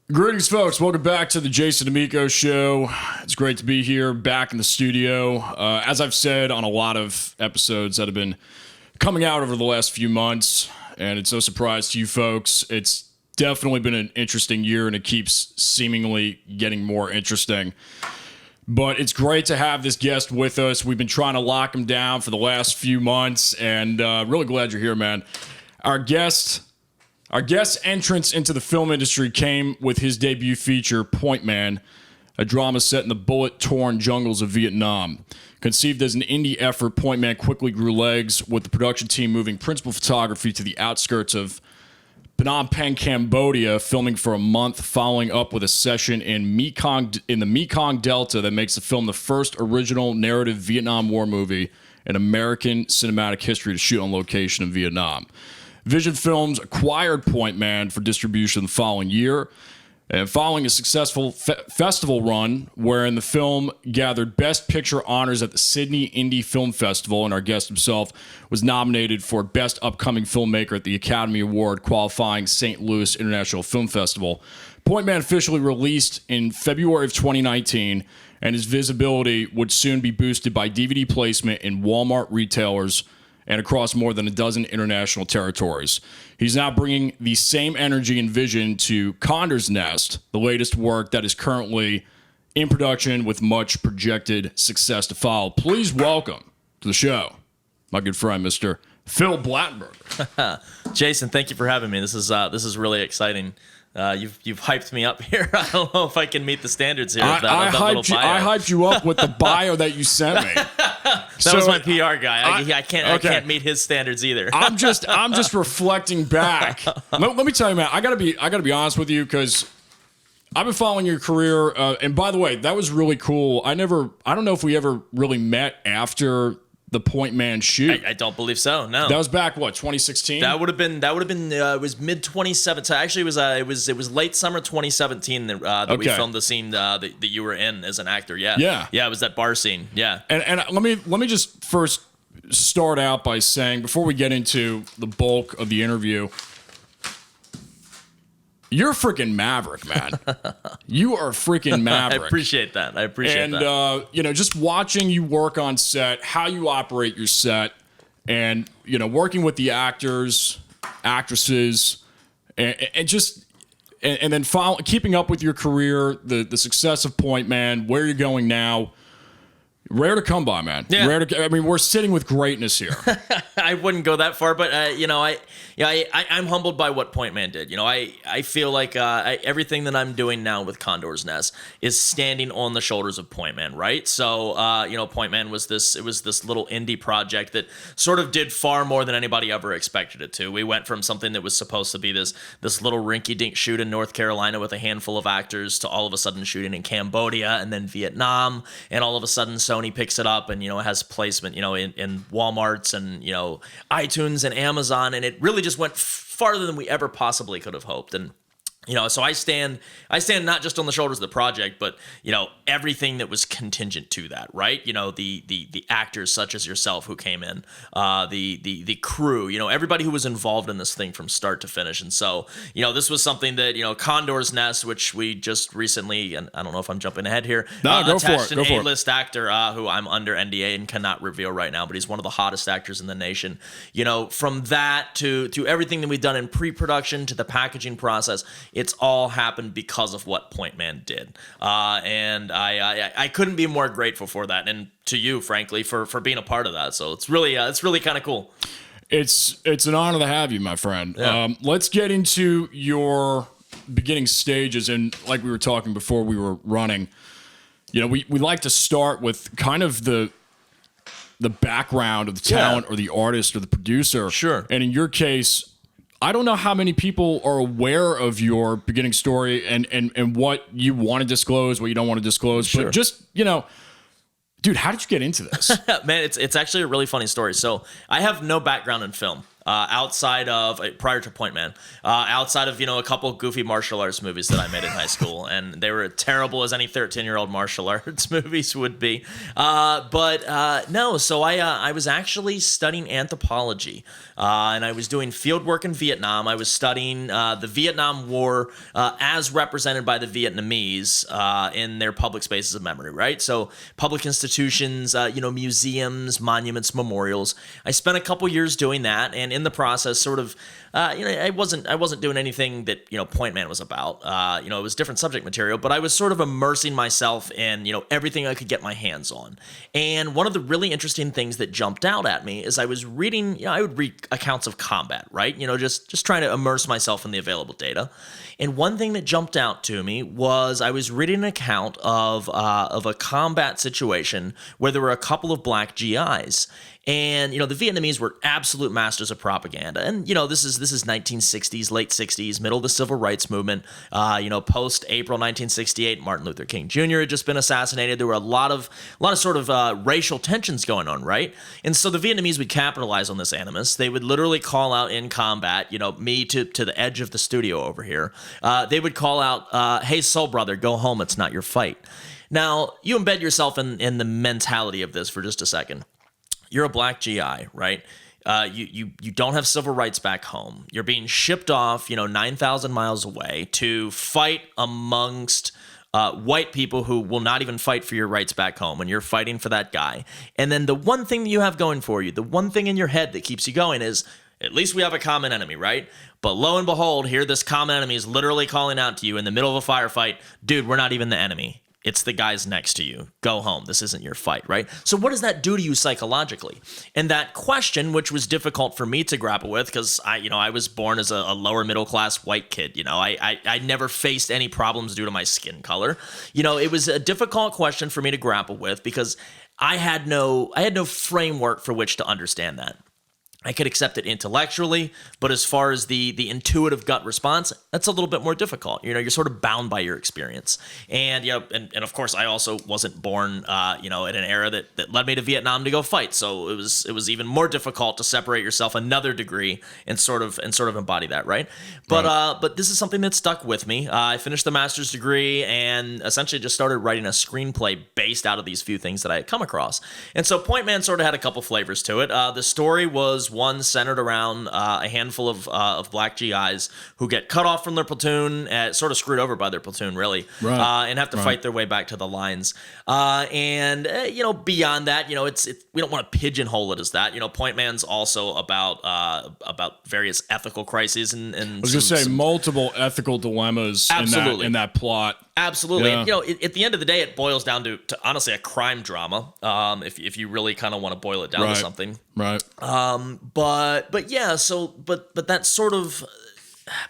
Greetings, folks. Welcome back to the Jason Damico Show. It's great to be here, back in the studio. As I've said on a lot of episodes that have been coming out over the last few months, and it's no surprise to you folks, it's definitely been an interesting year, and it keeps seemingly getting more interesting. But it's great to have this guest with us. We've been trying to lock him down for the last few months, and really glad you're here, man. Our guest's entrance into the film industry came with his debut feature, Pointman, a drama set in the bullet-torn jungles of Vietnam. Conceived as an indie effort, Pointman quickly grew legs, with the production team moving principal photography to the outskirts of Phnom Penh, Cambodia, filming for a month, following up with a session in the Mekong Delta that makes the film the first original narrative Vietnam War movie in American cinematic history to shoot on location in Vietnam. Vision Films acquired Pointman for distribution the following year, and following a successful festival run wherein the film gathered Best Picture honors at the Sydney Indie Film Festival, and our guest himself was nominated for Best Upcoming Filmmaker at the Academy Award qualifying St. Louis International Film Festival. Pointman officially released in February of 2019, and his visibility would soon be boosted by DVD placement in Walmart retailers and across more than a dozen international territories. He's now bringing the same energy and vision to Condor's Nest, the latest work that is currently in production with much projected success to follow. Please welcome to the show my good friend, Mr. Phil Blattenberger. Jason, thank you for having me. This is really exciting. You've hyped me up here. I don't know if I can meet the standards here. I hyped you up with the bio that you sent me. That was my PR guy. I can't meet his standards either. I'm just reflecting back. Let me tell you, man. I gotta be honest with you, because I've been following your career. And by the way, that was really cool. I don't know if we ever really met after the Pointman shoot. I don't believe so. No, that was back 2016. That would have been. It was mid 2017. Actually, it was late summer 2017 that we filmed the scene that you were in as an actor. Yeah. It was that bar scene. Yeah. And let me just first start out by saying, before we get into the bulk of the interview, you're a freaking maverick, man. You are a freaking maverick. I appreciate that. And, just watching you work on set, how you operate your set, and, working with the actors, actresses, and then keeping up with your career, the success of Pointman, where you're going now. Rare to come by, man. Yeah. We're sitting with greatness here. I wouldn't go that far, but I'm humbled by what Pointman did. I feel like everything that I'm doing now with Condor's Nest is standing on the shoulders of Pointman, right? So Pointman was this little indie project that sort of did far more than anybody ever expected it to. We went from something that was supposed to be this little rinky-dink shoot in North Carolina with a handful of actors to all of a sudden shooting in Cambodia and then Vietnam, and all of a sudden Sony picks it up and has placement in Walmarts and iTunes and Amazon, and it really just went farther than we ever possibly could have hoped. And so I stand not just on the shoulders of the project, but everything that was contingent to that, right? The actors such as yourself who came in, the crew, everybody who was involved in this thing from start to finish. And so this was something that Condor's Nest, which we just recently, and I don't know if I'm jumping ahead here, attached an A-list actor who I'm under NDA and cannot reveal right now, but he's one of the hottest actors in the nation. From that to everything that we've done in pre-production to the packaging process. It's all happened because of what Pointman did. And I couldn't be more grateful for that. And to you, frankly, for being a part of that. So it's really kind of cool. It's an honor to have you, my friend. Yeah. Let's get into your beginning stages. And like we were talking before we were running, we like to start with kind of the background of the talent or the artist or the producer. Sure. And in your case, I don't know how many people are aware of your beginning story and what you want to disclose, what you don't want to disclose. Sure. But just, dude, how did you get into this? Man, it's actually a really funny story. So I have no background in film. outside of prior to Pointman, outside of a couple of goofy martial arts movies that I made in high school, and they were terrible as any 13-year-old martial arts movies would be. No, so I was actually studying anthropology, and I was doing field work in Vietnam. I was studying the Vietnam War as represented by the Vietnamese in their public spaces of memory, right? So public institutions, museums, monuments, memorials. I spent a couple years doing that, and in the process, sort of, I wasn't doing anything that Pointman was about. It was different subject material, but I was sort of immersing myself in everything I could get my hands on. And one of the really interesting things that jumped out at me is I was reading. I would read accounts of combat, right? Just trying to immerse myself in the available data. And one thing that jumped out to me was I was reading an account of a combat situation where there were a couple of black GIs. And the Vietnamese were absolute masters of propaganda. And this is 1960s, late 60s, middle of the civil rights movement. Post April 1968, Martin Luther King Jr. had just been assassinated. There were a lot of sort of racial tensions going on, right? And so the Vietnamese would capitalize on this animus. They would literally call out in combat, me to the edge of the studio over here. They would call out, "Hey, soul brother, go home. It's not your fight." Now, you embed yourself in the mentality of this for just a second. You're a black GI, right? You don't have civil rights back home. You're being shipped off, 9,000 miles away to fight amongst white people who will not even fight for your rights back home, and you're fighting for that guy. And then the one thing that you have going for you, the one thing in your head that keeps you going is, at least we have a common enemy, right? But lo and behold, here this common enemy is literally calling out to you in the middle of a firefight, "Dude, we're not even the enemy. It's the guys next to you. Go home. This isn't your fight," right? So what does that do to you psychologically? And that question, which was difficult for me to grapple with, because I was born as a lower middle class white kid. I never faced any problems due to my skin color. It was a difficult question for me to grapple with because I had no framework for which to understand that. I could accept it intellectually, but as far as the intuitive gut response, that's a little bit more difficult. You're sort of bound by your experience. And and of course I also wasn't born in an era that led me to Vietnam to go fight. So it was even more difficult to separate yourself another degree and sort of embody that, right? But this is something that stuck with me. I finished the master's degree and essentially just started writing a screenplay based out of these few things that I had come across. And so Pointman sort of had a couple flavors to it. The story was one centered around a handful of black GIs who get cut off from their platoon, sort of screwed over by their platoon, really, and have to fight their way back to the lines. Beyond that, we don't want to pigeonhole it as that. Pointman's also about various ethical crises and I was going to say multiple ethical dilemmas in that plot. Absolutely. Yeah. And, at the end of the day, it boils down to honestly a crime drama. If you really kind of want to boil it down to something. Right. But that's sort of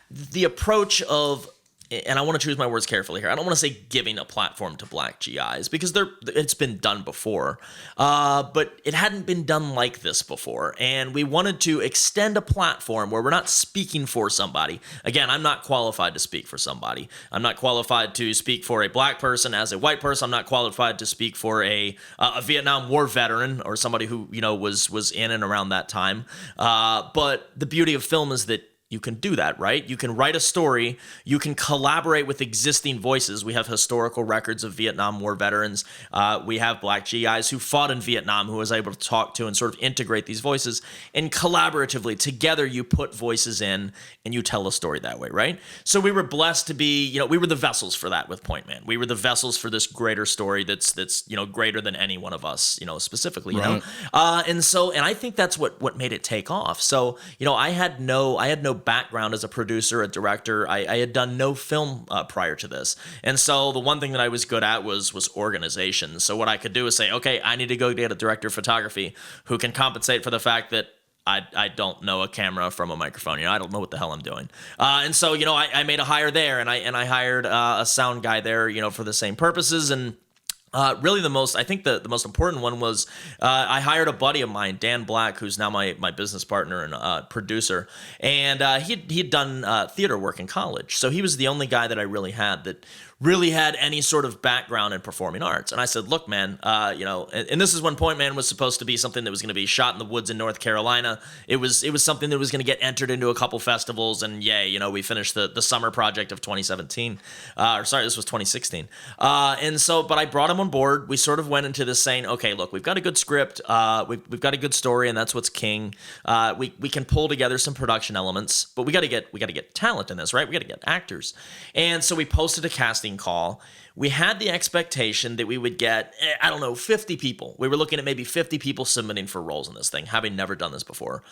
the approach of, and I want to choose my words carefully here. I don't want to say giving a platform to black GIs because it's been done before, but it hadn't been done like this before. And we wanted to extend a platform where we're not speaking for somebody. Again, I'm not qualified to speak for somebody. I'm not qualified to speak for a black person as a white person. I'm not qualified to speak for a Vietnam War veteran or somebody who was in and around that time. But the beauty of film is that you can do that, right? You can write a story. You can collaborate with existing voices. We have historical records of Vietnam War veterans. We have black GIs who fought in Vietnam who was able to talk to and sort of integrate these voices. And collaboratively, together, you put voices in and you tell a story that way, right? So we were blessed to be, we were the vessels for that with Pointman. We were the vessels for this greater story that's greater than any one of us, specifically, Right. And I think that's what made it take off. So, I had no background as a producer, a director. I had done no film prior to this. And so the one thing that I was good at was organization. So what I could do is say, okay, I need to go get a director of photography who can compensate for the fact that I don't know a camera from a microphone. I don't know what the hell I'm doing. And so, I made a hire there and I hired a sound guy there, for the same purposes. And Really, I think the most important one was I hired a buddy of mine, Dan Black, who's now my business partner and producer, and he'd done theater work in college, so he was the only guy that I really had any sort of background in performing arts. And I said, look, man, and this is when Pointman was supposed to be something that was going to be shot in the woods in North Carolina. It was something that was going to get entered into a couple festivals, and yay, we finished the summer project of 2017. This was 2016. But I brought him on board. We sort of went into this saying, okay, look, we've got a good script, we've got a good story, and that's what's king. We can pull together some production elements, but we got to get talent in this, right? We got to get actors. And so we posted a casting call. We had the expectation that we would get, 50 people. We were looking at maybe 50 people submitting for roles in this thing, having never done this before.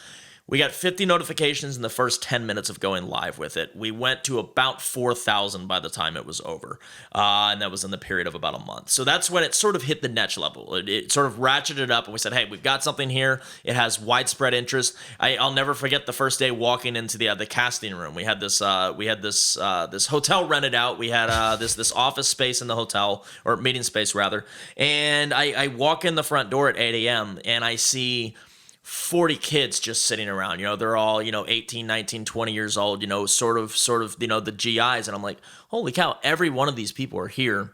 We got 50 notifications in the first 10 minutes of going live with it. We went to about 4,000 by the time it was over. And that was in the period of about a month. So that's when it sort of hit the next level. It sort of ratcheted up, and we said, hey, we've got something here. It has widespread interest. I'll never forget the first day walking into the casting room. We had this hotel rented out. We had this office space in the hotel, or meeting space rather. And I walk in the front door at 8 a.m. and I see 40 kids just sitting around. They're all 18, 19, 20 years old, sort of the GIs, and I'm like, holy cow, every one of these people are here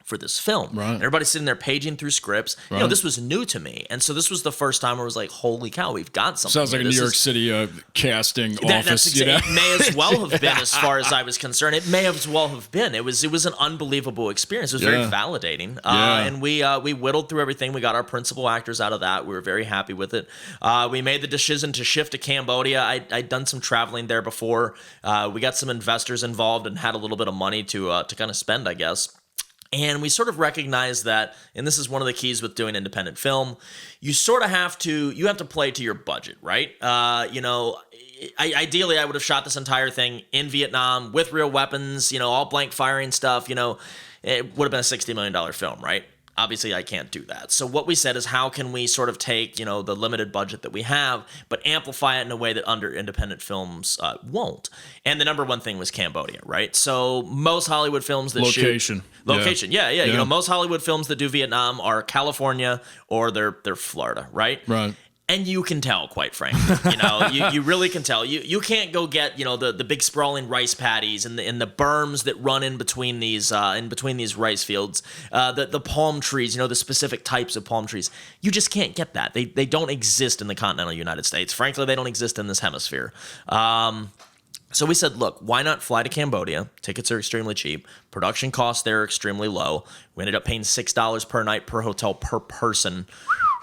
for this film. Right. And everybody's sitting there paging through scripts. Right. This was new to me, and so this was the first time where I was like, holy cow, we've got something. Sounds like a New York City casting office. It may as well have been, as far as I was concerned. It may as well have been. It was an unbelievable experience. It was very validating. And we whittled through everything. We got our principal actors out of that. We were very happy with it. We made the decision to shift to Cambodia. I'd done some traveling there before. We got some investors involved and had a little bit of money to kind of spend, I guess. And we sort of recognize that, and this is one of the keys with doing independent film, you sort of have to play to your budget, right? Ideally, I would have shot this entire thing in Vietnam with real weapons, all blank firing stuff, it would have been a $60 million film, right? Obviously, I can't do that. So what we said is, how can we sort of take, the limited budget that we have, but amplify it in a way that under independent films won't? And the number one thing was Cambodia, right? So most Hollywood films that Location. Yeah. Most Hollywood films that do Vietnam are California or they're Florida, right? Right. And you can tell, quite frankly, you really can tell. You can't go get the big sprawling rice paddies and the berms that run in between these rice fields, the palm trees, the specific types of palm trees. You just can't get that. They don't exist in the continental United States. Frankly, they don't exist in this hemisphere. So we said, look, why not fly to Cambodia? Tickets are extremely cheap. Production costs there are extremely low. We ended up paying $6 per night per hotel per person.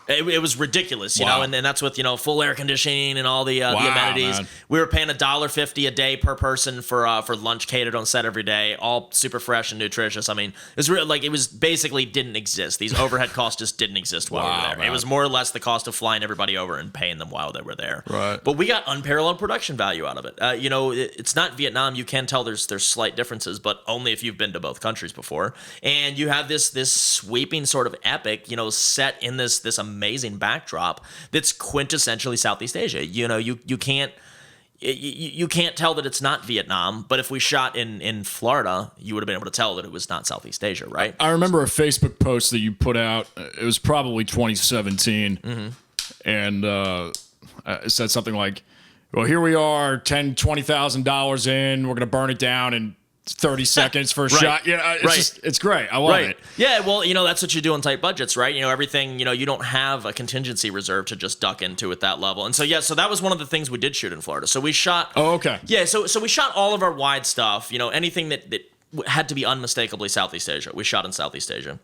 It was ridiculous, you know, and that's with, full air conditioning and all the amenities. Man. We were paying $1.50 a day per person for lunch catered on set every day, all super fresh and nutritious. I mean, it was basically didn't exist. These overhead costs just didn't exist while we were there. Man. It was more or less the cost of flying everybody over and paying them while they were there. Right. But we got unparalleled production value out of it. It's not Vietnam. You can tell there's slight differences, but only if you've been to both countries before. And you have this sweeping sort of epic, set in this amazing backdrop that's quintessentially Southeast Asia. You can't tell that it's not Vietnam, but if we shot in Florida, you would have been able to tell that it was not Southeast Asia, right? I remember a Facebook post that you put out. It was probably 2017, and it said something like, "Well, here we are, $10,000-$20,000 in. We're gonna burn it down and 30 seconds for a shot." It's great. I love it. Yeah, well, that's what you do on tight budgets, right? Everything, you don't have a contingency reserve to just duck into at that level. And so that was one of the things we did shoot in Florida. So we shot so we shot all of our wide stuff, anything that had to be unmistakably Southeast Asia. We shot in Southeast Asia.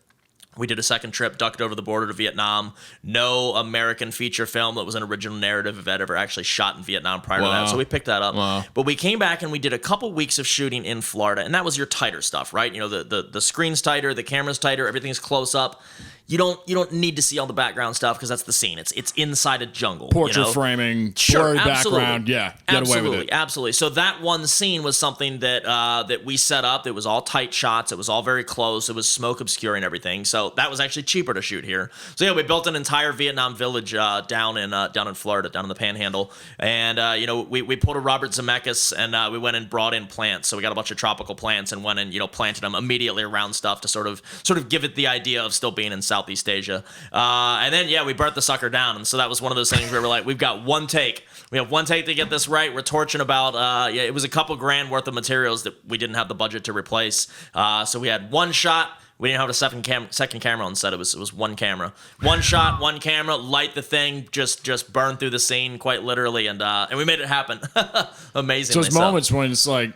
We did a second trip, ducked over the border to Vietnam. No American feature film that was an original narrative if I'd ever actually shot in Vietnam prior to that. So we picked that up. Wow. But we came back and we did a couple weeks of shooting in Florida, and that was your tighter stuff, right? The screen's tighter, the camera's tighter, everything's close up. you don't need to see all the background stuff because that's the scene. It's inside a jungle. Portrait framing, blurry background. Yeah, get away with it. Absolutely. So that one scene was something that that we set up. It was all tight shots. It was all very close. It was smoke obscuring everything. So that was actually cheaper to shoot here. So yeah, we built an entire Vietnam village down in Florida, down in the Panhandle, and we pulled a Robert Zemeckis and we went and brought in plants. So we got a bunch of tropical plants and went and planted them immediately around stuff to sort of give it the idea of still being in Southeast Asia. And then, we burnt the sucker down. And so that was one of those things where we're like, we've got one take. We have one take to get this right. We're torching about, it was a couple grand worth of materials that we didn't have the budget to replace. So we had one shot. We didn't have a second camera on set. It was one camera. One shot, one camera, light the thing, just burn through the scene quite literally. And we made it happen. Amazing. So there's moments when it's like,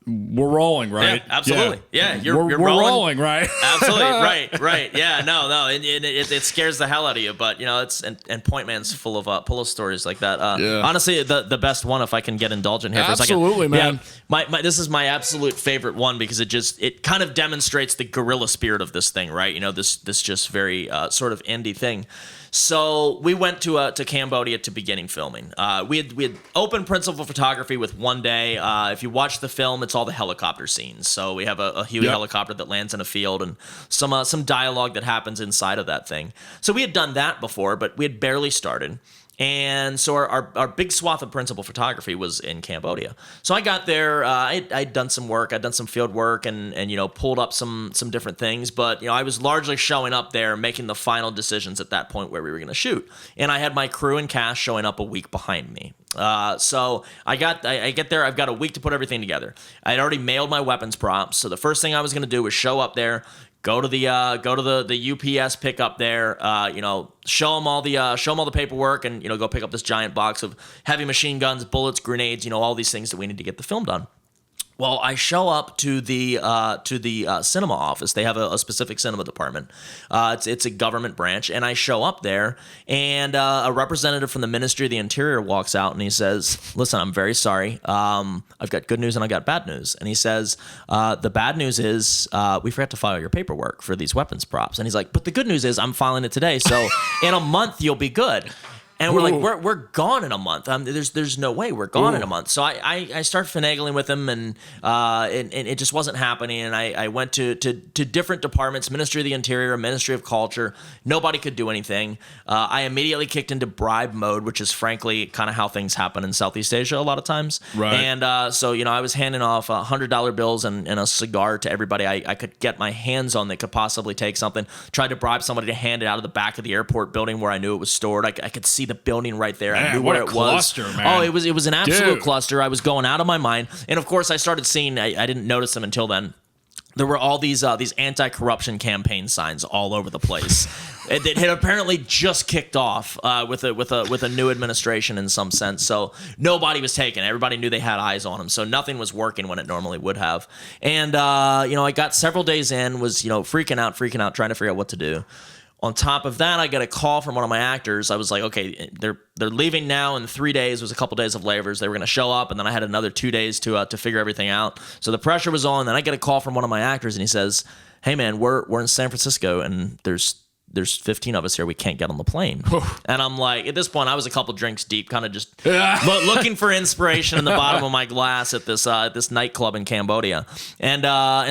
we're rolling, right? Yeah, absolutely. Yeah, you're rolling, right? Absolutely, right. Yeah, no, it scares the hell out of you. But it's and Pointman's full of stories like that. Honestly, the best one, if I can get indulgent here for a second. Absolutely, man. Yeah, this is my absolute favorite one because it kind of demonstrates the guerrilla spirit of this thing, right? This just very sort of indie thing. So we went to Cambodia to beginning filming. We had opened principal photography with one day. If you watch the film, it's all the helicopter scenes. So we have a Huey helicopter that lands in a field and some dialogue that happens inside of that thing. So we had done that before, but we had barely started. And so our big swath of principal photography was in Cambodia. So I got there, I'd done some work, I'd done some field work and pulled up some different things. But, I was largely showing up there, making the final decisions at that point where we were going to shoot. And I had my crew and cast showing up a week behind me. So I get there, I've got a week to put everything together. I'd already mailed my weapons props. So the first thing I was going to do was show up there, go to the UPS pickup there, show them all the paperwork, and go pick up this giant box of heavy machine guns, bullets, grenades, all these things that we need to get the film done. Well, I show up to the cinema office. They have a specific cinema department. It's a government branch, and I show up there, and a representative from the Ministry of the Interior walks out, and he says, "Listen, I'm very sorry. I've got good news and I got bad news." And he says, "The bad news is we forgot to file your paperwork for these weapons props." And he's like, "But the good news is I'm filing it today, so in a month you'll be good." And we're like, we're gone in a month. There's no way we're gone in a month. So I start finagling with him, and it just wasn't happening. And I went to different departments, Ministry of the Interior, Ministry of Culture. Nobody could do anything. I immediately kicked into bribe mode, which is frankly kind of how things happen in Southeast Asia a lot of times. Right. And so I was handing off $100 bills and a cigar to everybody I could get my hands on that could possibly take something. Tried to bribe somebody to hand it out of the back of the airport building where I knew it was stored. I could see the building right there. Man, I knew where it cluster, was. Man. Oh, it was an absolute cluster. I was going out of my mind. And of course, I started seeing. I didn't notice them until then. There were all these anti-corruption campaign signs all over the place. It had apparently just kicked off with a new administration in some sense. So nobody was taken. Everybody knew they had eyes on them. So nothing was working when it normally would have. And I got several days in, was freaking out, trying to figure out what to do. On top of that, I got a call from one of my actors. I was like, okay, they're leaving now in 3 days. It was a couple days of layovers. They were going to show up, and then I had another 2 days to figure everything out. So the pressure was on. Then I get a call from one of my actors, and he says, "Hey, man, we're in San Francisco, and there's 15 of us here. We can't get on the plane." And I'm like, at this point, I was a couple drinks deep, kind of just looking for inspiration in the bottom of my glass at this nightclub in Cambodia. And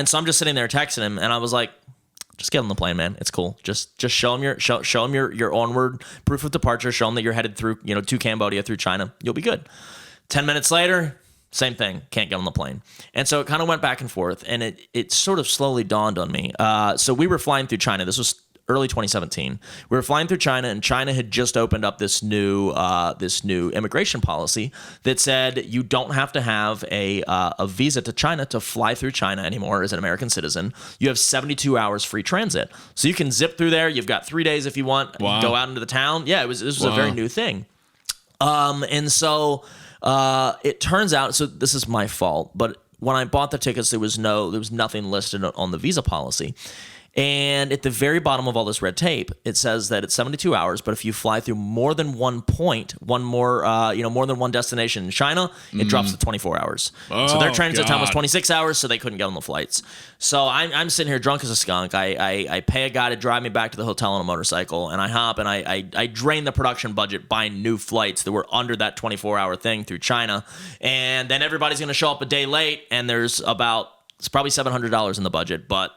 so I'm just sitting there texting him, and I was like, "Just get on the plane, man. It's cool. Just show him your onward proof of departure. Show him that you're headed through, to Cambodia through China. You'll be good." 10 minutes later, same thing. Can't get on the plane. And so it kind of went back and forth, and it sort of slowly dawned on me. So we were flying through China. This was early 2017. We were flying through China, and China had just opened up this new immigration policy that said you don't have to have a visa to China to fly through China anymore as an American citizen. You have 72 hours free transit, so you can zip through there. You've got 3 days if you want. Wow. You go out into the town. Yeah, this was a very new thing. And so it turns out. So this is my fault, but when I bought the tickets, there was nothing listed on the visa policy. And at the very bottom of all this red tape, it says that it's 72 hours, but if you fly through more than one point, more than one destination in China, it drops to 24 hours. So their transit time was 26 hours, so they couldn't get on the flights. So I'm sitting here drunk as a skunk. I pay a guy to drive me back to the hotel on a motorcycle, and I hop and I drain the production budget buying new flights that were under that 24-hour thing through China. And then everybody's going to show up a day late, and it's probably $700 in the budget, but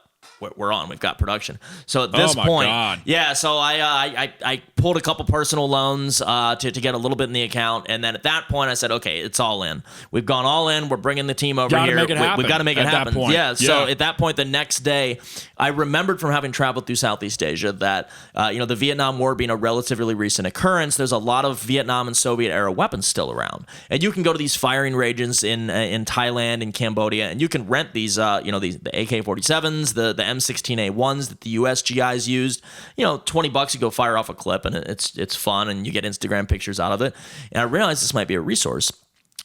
we're on. We've got production. So at this point, yeah. So I pulled a couple personal loans to get a little bit in the account, and then at that point I said, okay, it's all in. We've gone all in. We're bringing the team over here. We've got to make it happen. Yeah. So at that point, the next day, I remembered from having traveled through Southeast Asia that the Vietnam War being a relatively recent occurrence, there's a lot of Vietnam and Soviet era weapons still around, and you can go to these firing ranges in Thailand and Cambodia, and you can rent these the AK-47s, the M16A1s that the US GIs used. $20 you go fire off a clip, and it's fun, and you get Instagram pictures out of it. And I realized this might be a resource.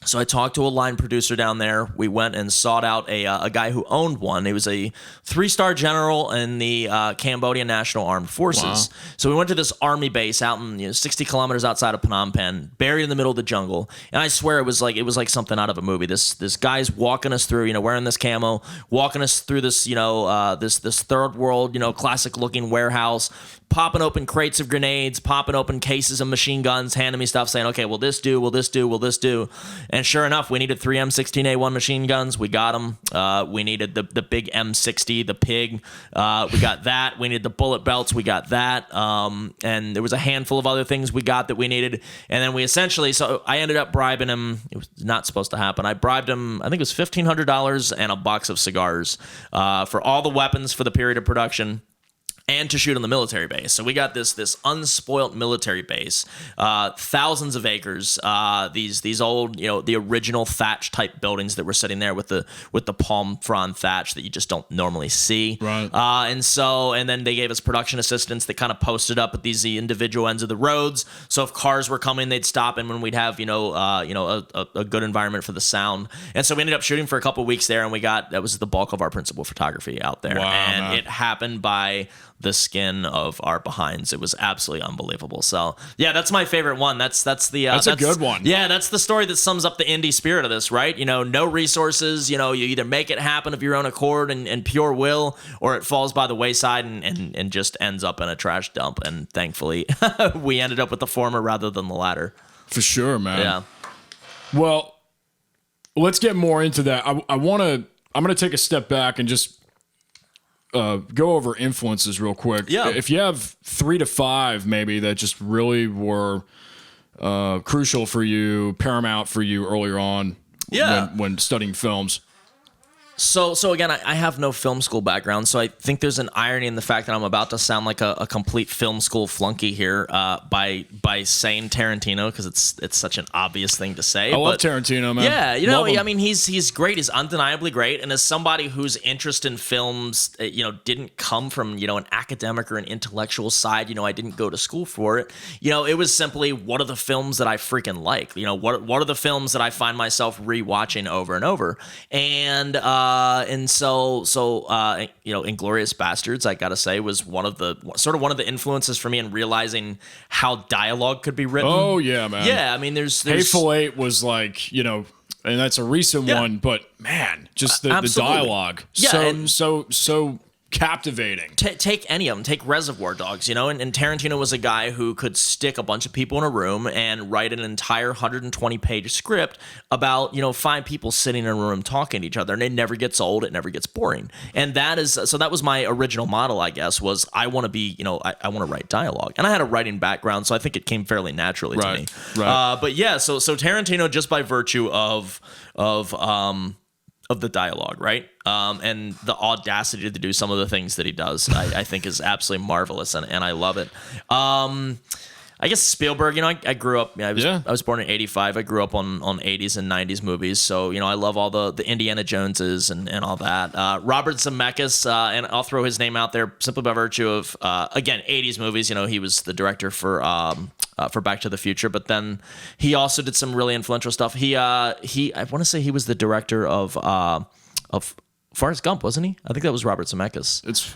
So I talked to a line producer down there. We went and sought out a guy who owned one. He was a 3-star general in the Cambodian National Armed Forces. Wow. So we went to this army base out in 60 kilometers outside of Phnom Penh, buried in the middle of the jungle. And I swear it was like something out of a movie. This guy's walking us through, wearing this camo, walking us through this this third world, classic looking warehouse, popping open crates of grenades, popping open cases of machine guns, handing me stuff saying, okay, will this do? Will this do? Will this do? And sure enough, we needed 3 M16A1 machine guns. We got them. We needed the big M60, the pig. We got that. We needed the bullet belts. We got that. And there was a handful of other things we got that we needed. And then we essentially, so I ended up bribing him. It was not supposed to happen. I bribed him, I think it was $1,500 and a box of cigars for all the weapons for the period of production, and to shoot on the military base. So we got this unspoilt military base, thousands of acres, these old, the original thatch type buildings that were sitting there with the palm frond thatch that you just don't normally see. Right. And then they gave us production assistants that kind of posted up at these individual ends of the roads. So if cars were coming, they'd stop, and when we'd have a good environment for the sound. And so we ended up shooting for a couple of weeks there, and that was the bulk of our principal photography out there. Wow, and man. It happened by the skin of our behinds. It was absolutely unbelievable. So yeah, that's my favorite one. That's a good one. Yeah, that's the story that sums up the indie spirit of this, right? No resources. You either make it happen of your own accord and pure will, or it falls by the wayside and just ends up in a trash dump. And thankfully, we ended up with the former rather than the latter. For sure, man. Yeah. Well, let's get more into that. I'm going to take a step back and just go over influences real quick. Yeah. If you have 3 to 5 maybe that just really were crucial for you, paramount for you earlier on, when studying films. So again, I have no film school background, so I think there's an irony in the fact that I'm about to sound like a complete film school flunky here by saying Tarantino, because it's such an obvious thing to say. I love Tarantino, man. Yeah, I mean he's great. He's undeniably great, and as somebody whose interest in films, didn't come from an academic or an intellectual side. I didn't go to school for it. It was simply, what are the films that I freaking like? What are the films that I find myself rewatching over and over? And Inglourious Bastards, I gotta say, was one of the influences for me in realizing how dialogue could be written. Oh yeah, man. Yeah, I mean, there's Hateful Eight was like, and that's a recent one, but man, just the dialogue, so captivating. Take any of them. Take Reservoir Dogs, and Tarantino was a guy who could stick a bunch of people in a room and write an entire 120-page script about 5 people sitting in a room talking to each other, and it never gets old, it never gets boring. And that was my original model, I guess, was I want to be, I want to write dialogue, and I had a writing background, so I think it came fairly naturally to me. Right. But yeah, so Tarantino, just by virtue of the dialogue, right? And the audacity to do some of the things that he does, I think is absolutely marvelous, and I love it. I guess Spielberg, I grew up, I was born in 85. I grew up on 80s and 90s movies. So, I love all the Indiana Joneses and all that. Robert Zemeckis, and I'll throw his name out there simply by virtue of, again, 80s movies. He was the director for Back to the Future, but then he also did some really influential stuff. I want to say he was the director of Forrest Gump, wasn't he? I think that was Robert Zemeckis.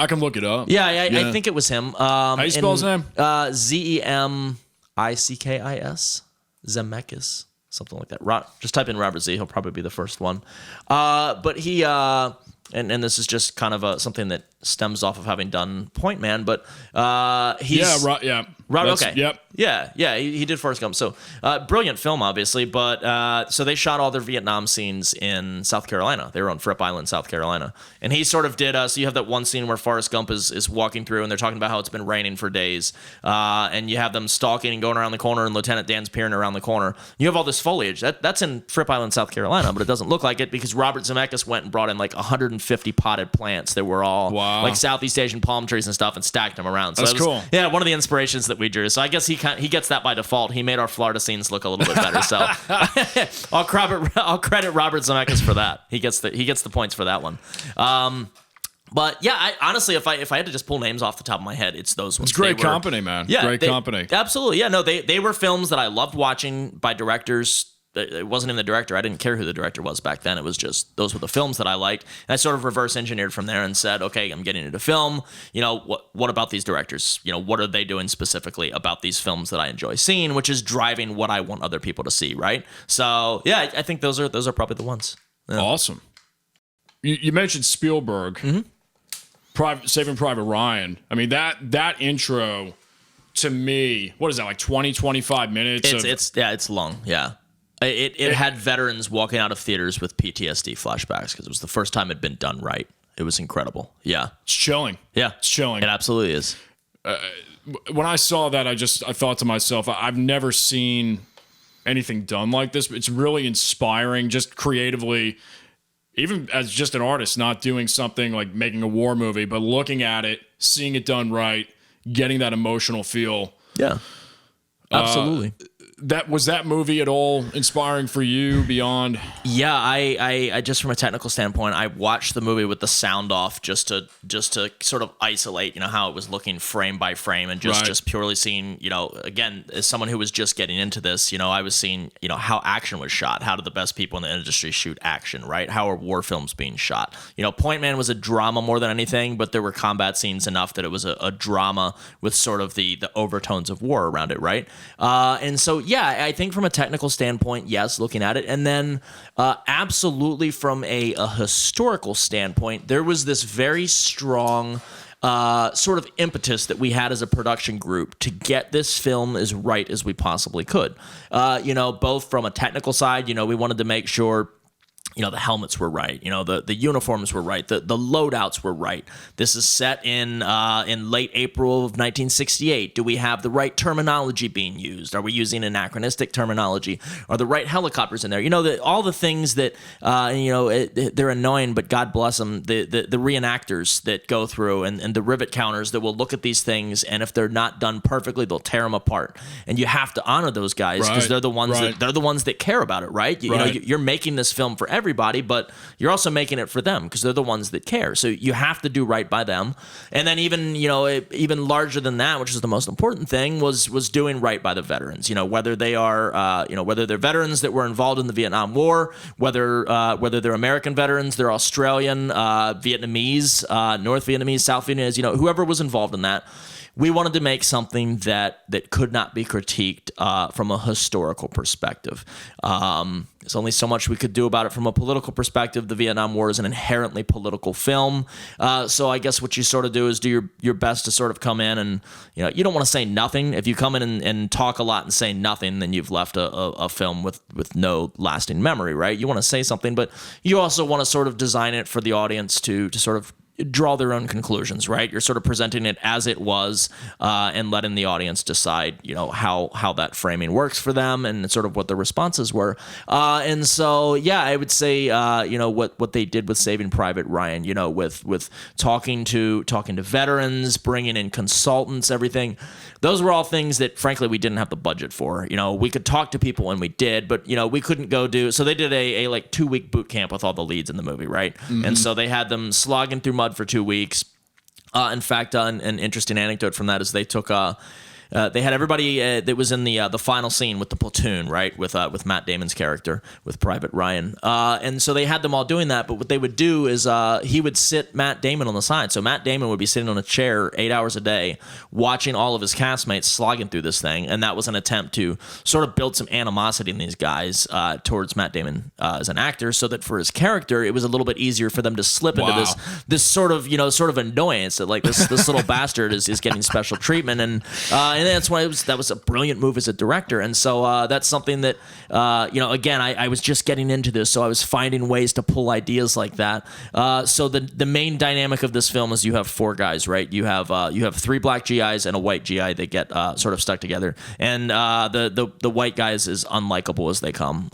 I can look it up. Yeah, I think it was him. How do you spell his name? Zemickis. Zemeckis. Something like that. Just type in Robert Z. He'll probably be the first one. But he, and this is just kind of something that stems off of having done Pointman, but he's... Okay. Yep. Yeah, he did Forrest Gump. So, brilliant film, obviously, but so they shot all their Vietnam scenes in South Carolina. They were on Fripp Island, South Carolina. And he sort of did, so you have that one scene where Forrest Gump is walking through, and they're talking about how it's been raining for days. And you have them stalking and going around the corner, and Lieutenant Dan's peering around the corner. You have all this foliage. That's in Fripp Island, South Carolina, but it doesn't look like it because Robert Zemeckis went and brought in like 150 potted plants that were all like Southeast Asian palm trees and stuff and stacked them around. So that's cool. Yeah, one of the inspirations that we drew. So I guess he gets that by default. He made our Florida scenes look a little bit better. So I'll credit Robert Zemeckis for that. He gets the points for that one. But yeah, I honestly, if I had to just pull names off the top of my head, it's those ones. It's great company, man. Yeah, great company. Absolutely. Yeah, no, they were films that I loved watching by directors. It wasn't even the director. I didn't care who the director was back then. It was just those were the films that I liked. And I sort of reverse engineered from there and said, okay, I'm getting into film. You know, what about these directors? You know, what are they doing specifically about these films that I enjoy seeing, which is driving what I want other people to see, right? So yeah, I think those are probably the ones. Yeah. Awesome. You mentioned Spielberg, Saving Private Ryan. I mean that intro to me, what is that, like 20, 25 minutes? It's long. Yeah. It had veterans walking out of theaters with PTSD flashbacks because it was the first time it'd been done right. It was incredible. Yeah. It's chilling. Yeah. It's chilling. It absolutely is. When I saw that, I thought to myself, I've never seen anything done like this. It's really inspiring, just creatively, even as just an artist, not doing something like making a war movie, but looking at it, seeing it done right, getting that emotional feel. Yeah. Absolutely. Was that movie at all inspiring for you beyond? Yeah, I just from a technical standpoint, I watched the movie with the sound off just to sort of isolate, you know, how it was looking frame by frame and just purely seeing, you know, again, as someone who was just getting into this, you know, I was seeing, you know, how action was shot. How do the best people in the industry shoot action, right? How are war films being shot? You know, Pointman was a drama more than anything, but there were combat scenes enough that it was a drama with sort of the overtones of war around it, right? And so, yeah, I think from a technical standpoint, yes, looking at it. And then absolutely from a historical standpoint, there was this very strong sort of impetus that we had as a production group to get this film as right as we possibly could. You know, both from a technical side, you know, we wanted to make sure, you know, the helmets were right. You know, the uniforms were right. The loadouts were right. This is set in late April of 1968. Do we have the right terminology being used? Are we using anachronistic terminology? Are the right helicopters in there? You know, all the things that, you know, they're annoying, but God bless them. The reenactors that go through and the rivet counters that will look at these things, and if they're not done perfectly, they'll tear them apart. And you have to honor those guys because they're the ones that care about it, right? You know, you're making this film for everybody, but you're also making it for them because they're the ones that care. So you have to do right by them. And then even, you know, even larger than that, which is the most important thing, was doing right by the veterans. You know, whether they are, you know, whether they're veterans that were involved in the Vietnam War, whether they're American veterans, they're Australian, Vietnamese, North Vietnamese, South Vietnamese, you know, whoever was involved in that. We wanted to make something that could not be critiqued from a historical perspective. There's only so much we could do about it from a political perspective. The Vietnam War is an inherently political film. So I guess what you sort of do is do your best to sort of come in and, you know, you don't want to say nothing. If you come in and talk a lot and say nothing, then you've left a film with no lasting memory, right? You want to say something, but you also want to sort of design it for the audience to sort of draw their own conclusions, right? You're sort of presenting it as it was and letting the audience decide, you know, how that framing works for them and sort of what the responses were. And so, yeah, I would say, you know, what they did with Saving Private Ryan, you know, with talking to veterans, bringing in consultants, everything. Those were all things that, frankly, we didn't have the budget for. You know, we could talk to people, and we did, but, you know, we couldn't go do... So they did a like 2-week boot camp with all the leads in the movie, right? Mm-hmm. And so they had them slogging through mud for 2 weeks. In fact, an interesting anecdote from that is they took they had everybody that was in the final scene with the platoon, right, with Matt Damon's character, with Private Ryan, and so they had them all doing that. But what they would do is he would sit Matt Damon on the side. So Matt Damon would be sitting on a chair 8 hours a day, watching all of his castmates slogging through this thing, and that was an attempt to sort of build some animosity in these guys towards Matt Damon as an actor, so that for his character, it was a little bit easier for them to slip into this sort of annoyance that like this little bastard is getting special treatment, and that's why that was a brilliant move as a director. And so that's something that again, I was just getting into this, so I was finding ways to pull ideas like that. So the main dynamic of this film is you have four guys, right? You have three black GIs and a white GI that get sort of stuck together, and the white guy is as unlikable as they come,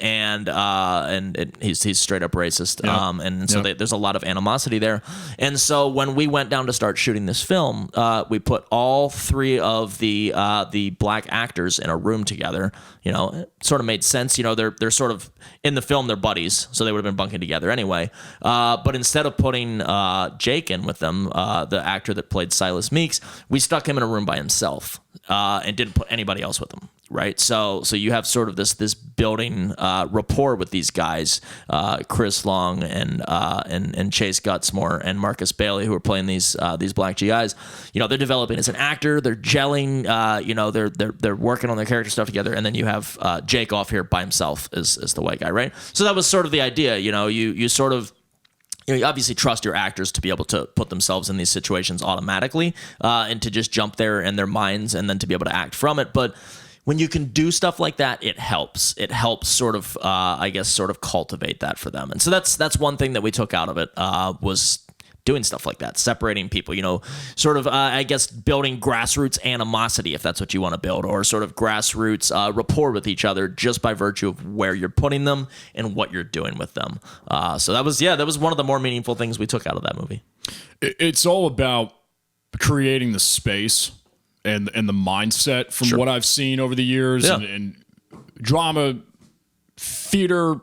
and he's straight up racist, and so there's a lot of animosity there. And so when we went down to start shooting this film, we put all three of the black actors in a room together. It sort of made sense. They're sort of in the film, they're buddies, so they would have been bunking together anyway. But instead of putting Jake in with them, the actor that played Silas Meeks, we stuck him in a room by himself and didn't put anybody else with him. Right, so you have sort of this building rapport with these guys, Chris Long and Chase Gutsmore and Marcus Bailey, who are playing these black GIs. They're developing as an actor, they're gelling, they're working on their character stuff together, and then you have Jake off here by himself as the white guy, right? So that was sort of the idea. You sort of. You obviously trust your actors to be able to put themselves in these situations automatically, and to just jump there in their minds, and then to be able to act from it, but. When you can do stuff like that, it helps. It helps sort of, sort of cultivate that for them. And so that's one thing that we took out of it, was doing stuff like that, separating people, sort of, building grassroots animosity, if that's what you want to build, or sort of grassroots rapport with each other just by virtue of where you're putting them and what you're doing with them. So that was one of the more meaningful things we took out of that movie. It's all about creating the space and the mindset from what I've seen over the years, and drama, theater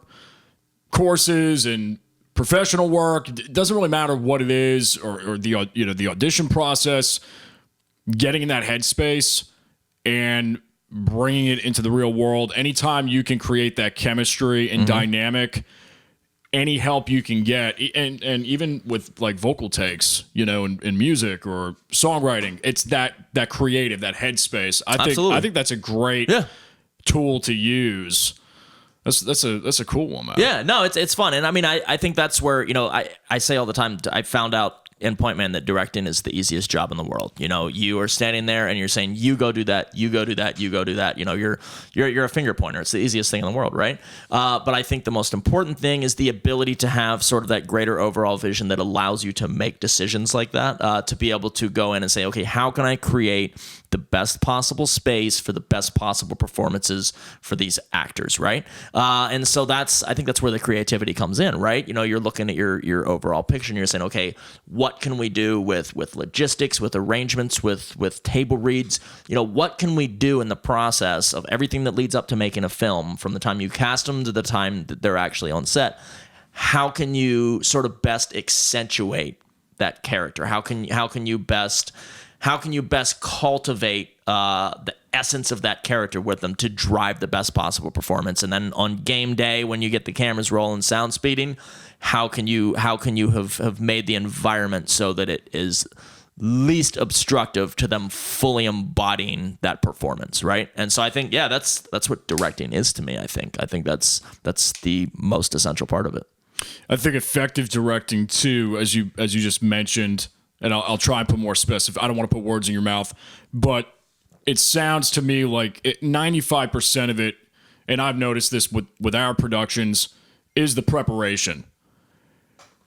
courses, and professional work. It doesn't really matter what it is, or the audition process. Getting in that headspace and bringing it into the real world. Anytime you can create that chemistry and dynamic, any help you can get, and even with like vocal takes, in music or songwriting, it's that creative, that headspace. I think that's a great tool to use. That's a cool one, man. Yeah, no, it's fun, and I mean, I think that's where I say all the time. I found out in Pointman that directing is the easiest job in the world. You are standing there and you're saying, you go do that, you go do that, you go do that. You're a finger pointer. It's the easiest thing in the world, right? But I think the most important thing is the ability to have sort of that greater overall vision that allows you to make decisions like that, to be able to go in and say, okay, how can I create the best possible space for the best possible performances for these actors, right? And so I think that's where the creativity comes in, right? You're looking at your overall picture and you're saying, okay, what can we do with logistics, with arrangements, with table reads? What can we do in the process of everything that leads up to making a film, from the time you cast them to the time that they're actually on set? How can you sort of best accentuate that character? How can you best cultivate the essence of that character with them to drive the best possible performance? And then on game day, when you get the cameras rolling, sound speeding, how can you have made the environment so that it is least obstructive to them fully embodying that performance, right? And so I think, that's what directing is to me. I think that's the most essential part of it. I think effective directing too, as you just mentioned. And I'll try and put more specific. I don't want to put words in your mouth, but it sounds to me like 95% of it, and I've noticed this with our productions, is the preparation.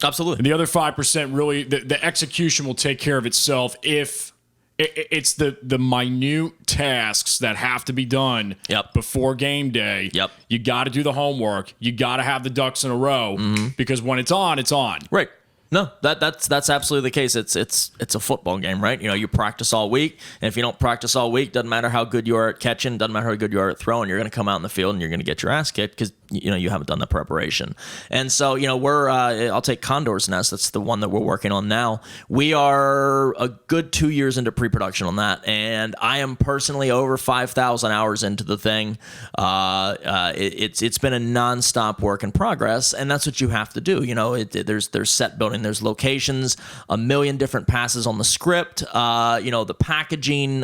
Absolutely. And the other 5%, really, the execution will take care of itself if it's the minute tasks that have to be done before game day. Yep. You got to do the homework. You got to have the ducks in a row, because when it's on, it's on. Right. No, that's absolutely the case. It's a football game, right? You practice all week, and if you don't practice all week, doesn't matter how good you are at catching, doesn't matter how good you are at throwing, you're going to come out in the field and you're going to get your ass kicked because you haven't done the preparation. And so, I'll take Condor's Nest. That's the one that we're working on now. We are a good 2 years into pre-production on that, and I am personally over 5,000 hours into the thing. It's been a nonstop work in progress, and that's what you have to do. There's set building, there's locations, a million different passes on the script, the packaging,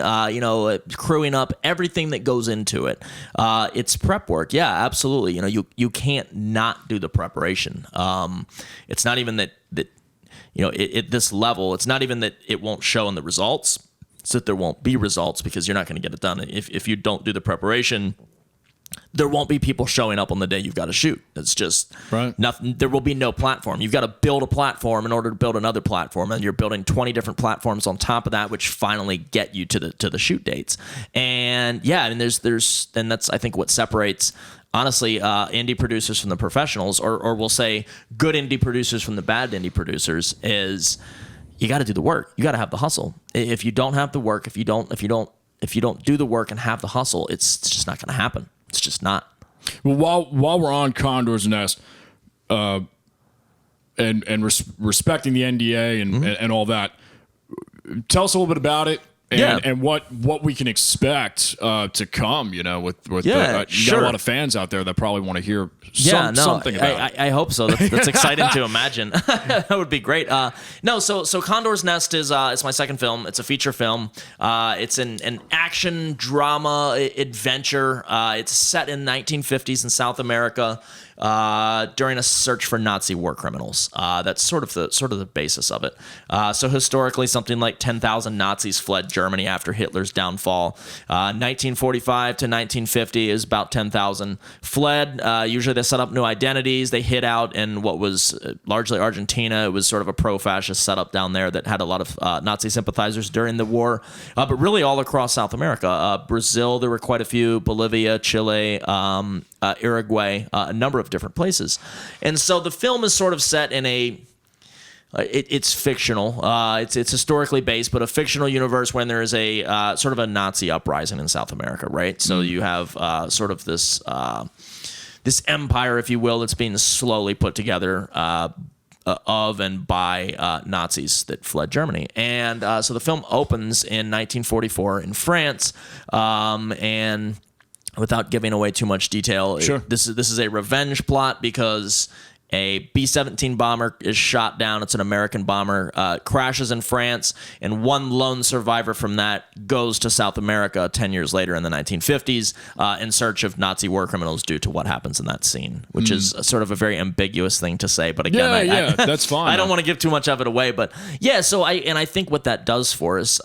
crewing up, everything that goes into it. It's prep work. Yeah, absolutely. You can't not do the preparation. It's not even that at this level, it's not even that it won't show in the results. It's that there won't be results because you're not going to get it done. If you don't do the preparation, there won't be people showing up on the day you've got to shoot. It's just nothing. There will be no platform. You've got to build a platform in order to build another platform, and you're building 20 different platforms on top of that, which finally get you to the shoot dates. And yeah, I mean, and that's I think what separates, honestly, indie producers from the professionals, or we'll say good indie producers from the bad indie producers, is you got to do the work. You got to have the hustle. If you don't have the work, if you don't do the work and have the hustle, it's just not going to happen. It's just not. Well, while we're on Condor's Nest, and respecting the NDA and all that, tell us a little bit about it. And what we can expect to come, you got a lot of fans out there that probably want to hear something about it. I hope so. That's exciting to imagine. That would be great. So Condor's Nest is it's my second film. It's a feature film. It's an action drama adventure. It's set in 1950s in South America. During a search for Nazi war criminals. That's sort of the basis of it. So historically, something like 10,000 Nazis fled Germany after Hitler's downfall. 1945 to 1950 is about 10,000 fled. Usually they set up new identities. They hid out in what was largely Argentina. It was sort of a pro-fascist setup down there that had a lot of Nazi sympathizers during the war. But really all across South America. Brazil, there were quite a few. Bolivia, Chile, Uruguay, a number of different places. And so the film is sort of set in it's fictional. It's historically based, but a fictional universe when there is a sort of a Nazi uprising in South America, right? So you have sort of this empire, if you will, that's being slowly put together of and by Nazis that fled Germany. And so the film opens in 1944 in France, and without giving away too much detail, this is a revenge plot because a B-17 bomber is shot down. It's an American bomber, crashes in France, and one lone survivor from that goes to South America 10 years later in the 1950s in search of Nazi war criminals due to what happens in that scene, which is sort of a very ambiguous thing to say. But again, that's fine. I don't want to give too much of it away, but yeah. So I think what that does for us,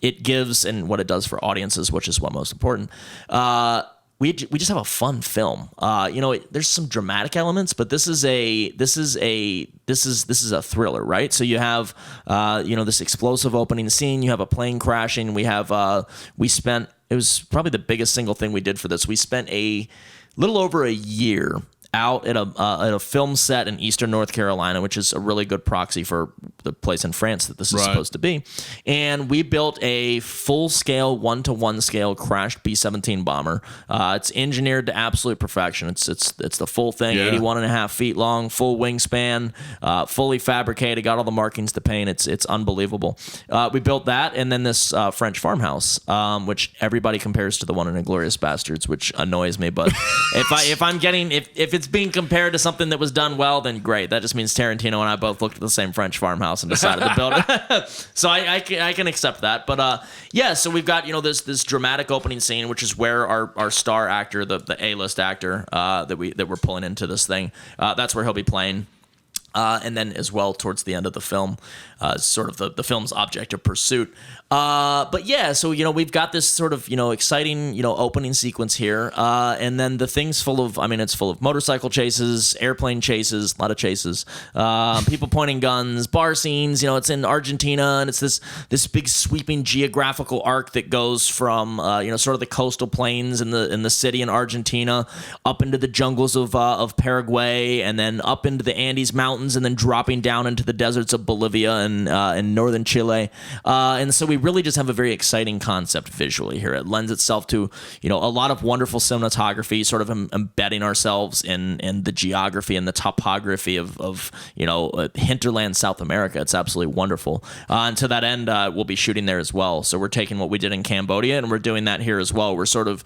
it gives, and what it does for audiences, which is what most important. We just have a fun film. There's some dramatic elements, but this is a thriller, right? So you have this explosive opening scene. You have a plane crashing. It was probably the biggest single thing we did for this. We spent a little over a year out at a film set in Eastern North Carolina, which is a really good proxy for the place in France that this is supposed to be. And we built a full-scale, 1-to-1 scale crashed B-17 bomber. It's engineered to absolute perfection. It's the full thing, 81.5 feet long, full wingspan, fully fabricated, got all the markings to paint. It's unbelievable. We built that, and then this French farmhouse, which everybody compares to the one in Inglourious Bastards, which annoys me. But if it's being compared to something that was done well, then great. That just means Tarantino and I both looked at the same French farmhouse and decided to build it. So I can accept that. But so we've got this dramatic opening scene, which is where our star actor, the A-list actor that we're pulling into this thing, that's where he'll be playing. And then as well towards the end of the film, sort of the film's object of pursuit. But yeah, so we've got this sort of exciting opening sequence here, and then the thing's full of motorcycle chases, airplane chases, a lot of chases, people pointing guns, bar scenes. It's in Argentina, and it's this big sweeping geographical arc that goes from sort of the coastal plains in the city in Argentina up into the jungles of Paraguay, and then up into the Andes Mountains. mountains and then dropping down into the deserts of Bolivia and northern Chile. And so we really just have a very exciting concept visually here. It lends itself to, a lot of wonderful cinematography, sort of embedding ourselves in the geography and the topography of hinterland South America. It's absolutely wonderful. And to that end, we'll be shooting there as well. So we're taking what we did in Cambodia and we're doing that here as well. We're sort of,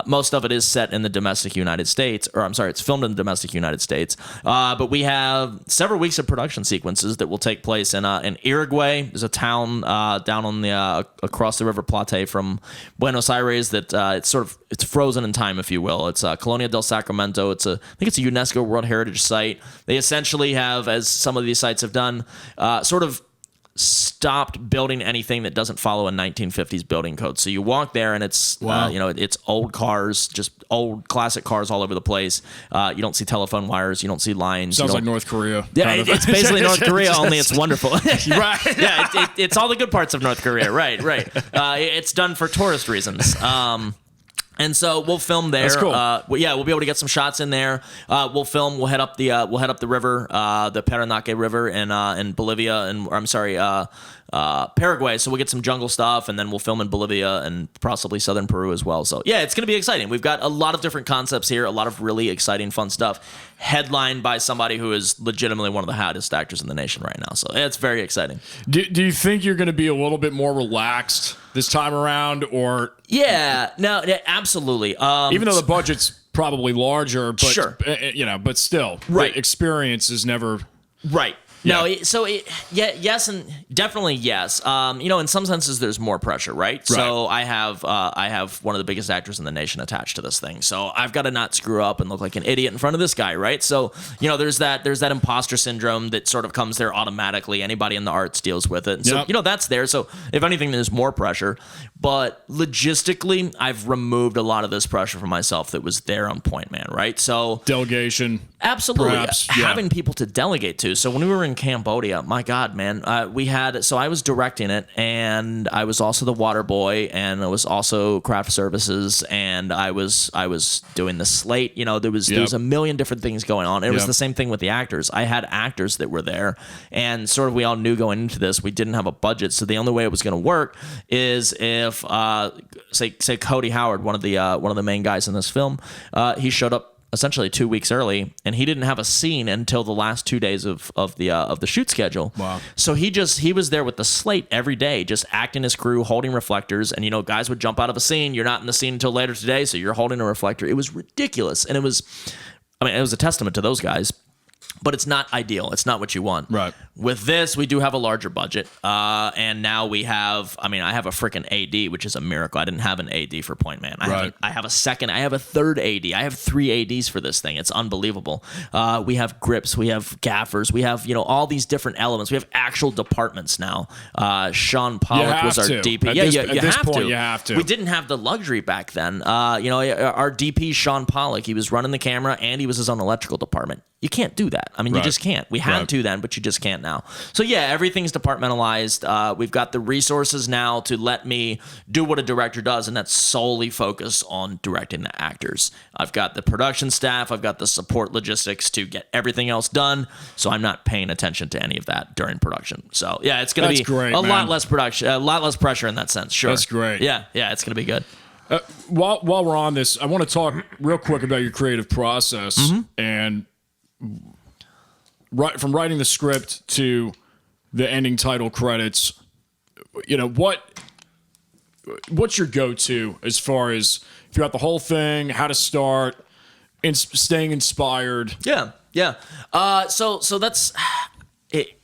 most of it is set in the domestic United States, it's filmed in the domestic United States. But we have several weeks of production sequences that will take place in Uruguay. There's a town down on the across the River Plate from Buenos Aires that it's frozen in time, if you will. It's Colonia del Sacramento. I think it's a UNESCO World Heritage Site. They essentially have, as some of these sites have done, sort of stopped building anything that doesn't follow a 1950s building code. So you walk there and it's it's old cars, just old classic cars all over the place. You don't see telephone wires, you don't see lines. Sounds like North Korea. Yeah, it's basically North Korea, only it's wonderful. Right. Yeah, it's all the good parts of North Korea. Right. It's done for tourist reasons. And so we'll film there. That's cool. We'll be able to get some shots in there. We'll film. We'll head up the river, the Paranaque River in Bolivia, Paraguay. So we'll get some jungle stuff, and then we'll film in Bolivia and possibly southern Peru as well. So yeah, it's going to be exciting. We've got a lot of different concepts here, a lot of really exciting, fun stuff, headlined by somebody who is legitimately one of the hottest actors in the nation right now. So it's very exciting. Do you think you're going to be a little bit more relaxed this time around, or? Yeah, no, absolutely. Even though the budget's probably larger, but sure. But still, right. The experience is never right. Yeah. No, so yes, and definitely yes. In some senses, there's more pressure, right? So I have one of the biggest actors in the nation attached to this thing, so I've got to not screw up and look like an idiot in front of this guy, right? So there's that imposter syndrome that sort of comes there automatically. Anybody in the arts deals with it, and so that's there. So if anything, there's more pressure. But logistically, I've removed a lot of this pressure from myself that was there on Pointman, right? So delegation, absolutely, perhaps, having people to delegate to. So when we were in Cambodia, my God, man, I was directing it, and I was also the water boy, and I was also craft services, and I was doing the slate. There was a million different things going on. It was the same thing with the actors. I had actors that were there, and sort of we all knew going into this we didn't have a budget, so the only way it was going to work is if say Cody Howard, one of the main guys in this film, he showed up essentially 2 weeks early, and he didn't have a scene until the last 2 days of the shoot schedule. Wow. So he was there with the slate every day, just acting his crew, holding reflectors, and guys would jump out of a scene. You're not in the scene until later today, so you're holding a reflector. It was ridiculous, and it was a testament to those guys. But it's not ideal. It's not what you want. Right. With this, we do have a larger budget. And now we have, I have a freaking AD, which is a miracle. I didn't have an AD for Pointman. I have a third AD. I have 3 ADs for this thing. It's unbelievable. We have grips. We have gaffers. We have, all these different elements. We have actual departments now. Sean Pollock was our DP. At this point, you have to. We didn't have the luxury back then. Our DP, Sean Pollock, he was running the camera and he was his own electrical department. You can't do that. You just can't. We had to then, but you just can't now. So yeah, everything's departmentalized. We've got the resources now to let me do what a director does, and that's solely focus on directing the actors. I've got the production staff. I've got the support logistics to get everything else done, so I'm not paying attention to any of that during production. So yeah, it's going to be great, lot less production, a lot less pressure in that sense. Sure. That's great. Yeah, it's going to be good. While we're on this, I want to talk real quick about your creative process and from writing the script to the ending title credits. What's your go-to as far as throughout the whole thing, how to start, and staying inspired? Yeah. So that's it.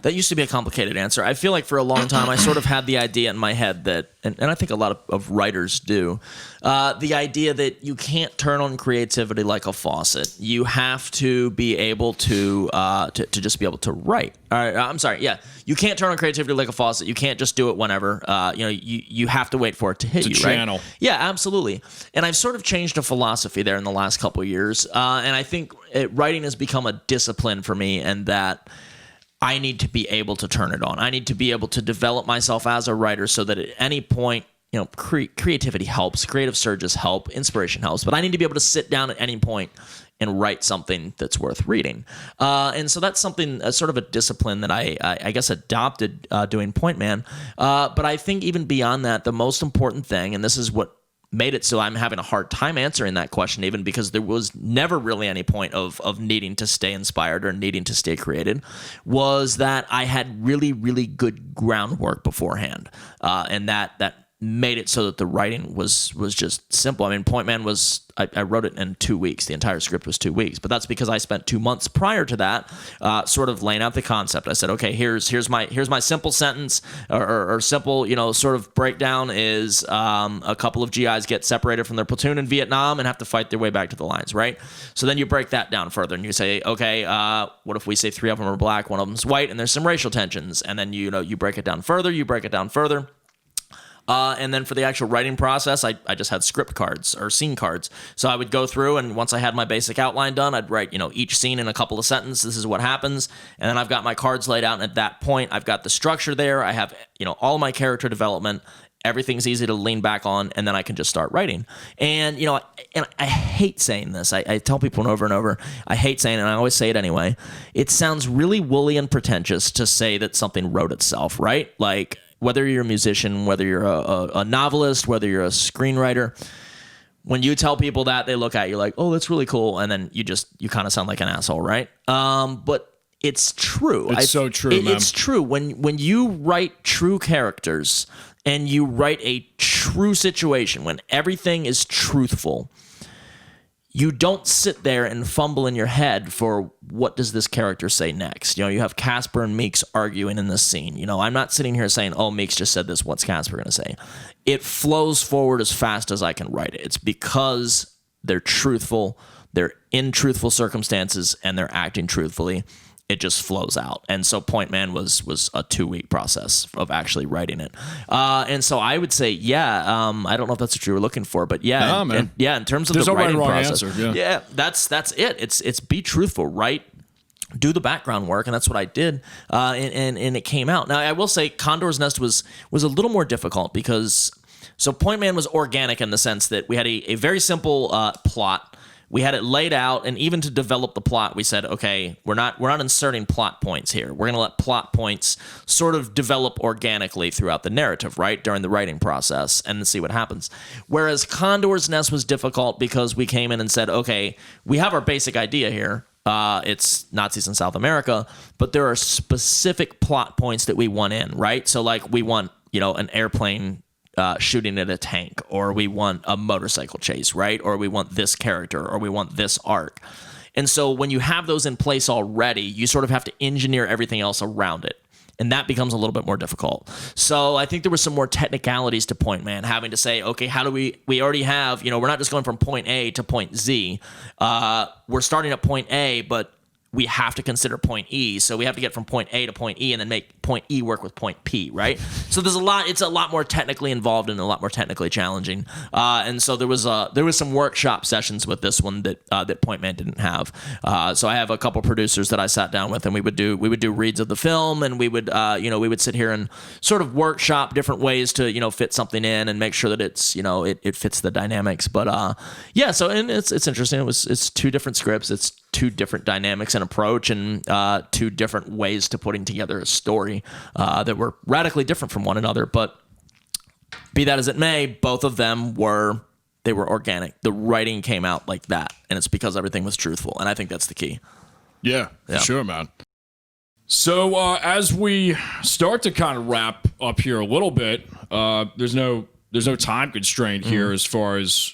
That used to be a complicated answer. I feel like for a long time I sort of had the idea in my head that, and I think a lot of writers do, the idea that you can't turn on creativity like a faucet. You have to be able to just be able to write. I'm sorry. Yeah, you can't turn on creativity like a faucet. You can't just do it whenever. You have to wait for it to hit you. Channel. Right? Yeah, absolutely. And I've sort of changed a philosophy there in the last couple of years, and I think writing has become a discipline for me, and that I need to be able to turn it on. I need to be able to develop myself as a writer so that at any point, creativity helps, creative surges help, inspiration helps, but I need to be able to sit down at any point and write something that's worth reading. And so that's something, sort of a discipline that I guess adopted doing Pointman. But I think even beyond that, the most important thing, and this is what made it so I'm having a hard time answering that question, even because there was never really any point of needing to stay inspired or needing to stay created, was that I had really, really good groundwork beforehand. And that made it so that the writing was just simple. I mean, Pointman was, I wrote it in 2 weeks. The entire script was 2 weeks, but that's because I spent 2 months prior to that sort of laying out the concept. I said, okay, here's my simple sentence or simple, sort of breakdown is a couple of GIs get separated from their platoon in Vietnam and have to fight their way back to the lines, right? So then you break that down further and you say, okay, what if we say 3 of them are black, 1 of them's white, and there's some racial tensions, and then you break it down further, and then for the actual writing process, I just had script cards or scene cards. So I would go through, and once I had my basic outline done, I'd write, each scene in a couple of sentences. This is what happens. And then I've got my cards laid out. And at that point, I've got the structure there. I have, all my character development. Everything's easy to lean back on, and then I can just start writing. And, I hate saying this. I tell people over and over, I hate saying it, and I always say it anyway. It sounds really woolly and pretentious to say that something wrote itself, right? Like, whether you're a musician, whether you're a novelist, whether you're a screenwriter, when you tell people that, they look at you like, oh, that's really cool. And then you kind of sound like an asshole, right? But it's true. It's so true, man. It's true. When you write true characters and you write a true situation, when everything is truthful, you don't sit there and fumble in your head for what does this character say next. You have Casper and Meeks arguing in this scene. I'm not sitting here saying, oh, Meeks just said this, what's Casper going to say? It flows forward as fast as I can write it. It's because they're truthful, they're in truthful circumstances, and they're acting truthfully. It just flows out. And so Pointman was a 2-week process of actually writing it. And so I would say, I don't know if that's what you were looking for, but in terms of the writing process, that's it. It's be truthful, write, do the background work, and that's what I did. And it came out. Now I will say Condor's Nest was a little more difficult because Pointman was organic in the sense that we had a very simple plot. We had it laid out, and even to develop the plot, we said, okay, we're not inserting plot points here. We're going to let plot points sort of develop organically throughout the narrative, right, during the writing process, and see what happens. Whereas Condor's Nest was difficult because we came in and said, okay, we have our basic idea here. It's Nazis in South America, but there are specific plot points that we want in, right? So, like, we want, an airplane shooting at a tank, or we want a motorcycle chase, right? Or we want this character, or we want this arc. And so when you have those in place already, you sort of have to engineer everything else around it. And that becomes a little bit more difficult. So I think there were some more technicalities to Pointman, having to say, okay, how do we already have, we're not just going from point A to point Z. We're starting at point A, but we have to consider point E. So we have to get from point A to point E and then make point E work with point P, right? So it's a lot more technically involved and a lot more technically challenging. And so there was some workshop sessions with this one that Pointman didn't have. So I have a couple producers that I sat down with, and we would do reads of the film, and we would sit here and sort of workshop different ways to, fit something in and make sure that it's, it fits the dynamics. But so and it's interesting. It's 2 different scripts. It's 2 different dynamics and approach, and 2 different ways to putting together a story that were radically different from one another. But be that as it may, both of them were organic. The writing came out like that, and it's because everything was truthful, and I think that's the key. Yeah, for sure, man. So as we start to kind of wrap up here a little bit, there's no time constraint here as far as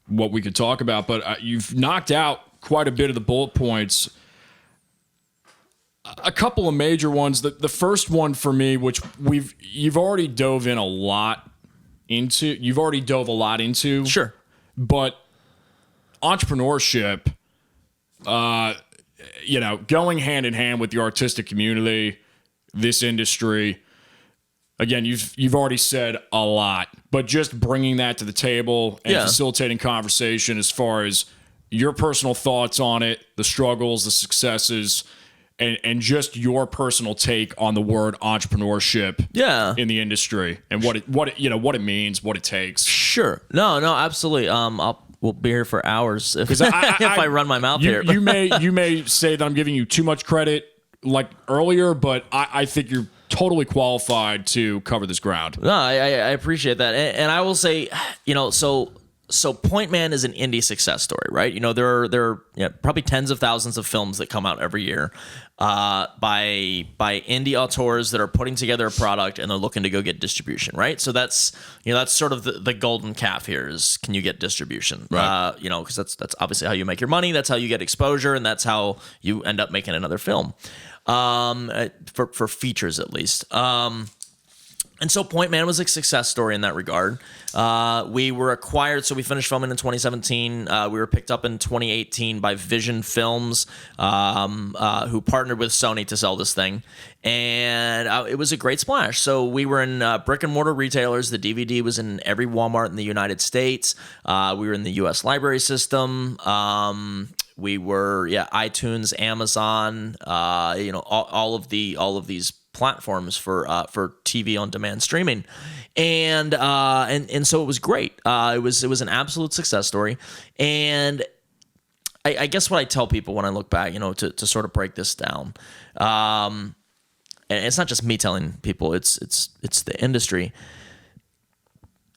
what we could talk about, but you've knocked out quite a bit of the bullet points. A couple of major ones. The first one for me, which you've already dove a lot into. Sure. But entrepreneurship, going hand in hand with the artistic community, this industry. Again, you've already said a lot, but just bringing that to the table and facilitating conversation as far as your personal thoughts on it, the struggles, the successes, and just your personal take on the word entrepreneurship in the industry and what it means, what it takes. Sure. No, absolutely. we'll be here for hours if, I, if I run my mouth here. You may say that I'm giving you too much credit like earlier, but I think you're totally qualified to cover this ground. No, I appreciate that. And I will say, so Pointman is an indie success story, right? There are probably tens of thousands of films that come out every year by indie auteurs that are putting together a product and they're looking to go get distribution, right? So that's sort of the golden calf here is, can you get distribution? Right. Because that's obviously how you make your money. That's how you get exposure, and that's how you end up making another film, for features at least. And so Pointman was a success story in that regard. We were acquired, so we finished filming in 2017. We were picked up in 2018 by Vision Films, who partnered with Sony to sell this thing. And it was a great splash. So we were in brick and mortar retailers. The DVD was in every Walmart in the United States. We were in the U.S. library system. We were, iTunes, Amazon, all of these platforms for TV on demand streaming, and so it was great. It was an absolute success story, and I guess what I tell people when I look back, to sort of break this down, and it's not just me telling people, it's the industry.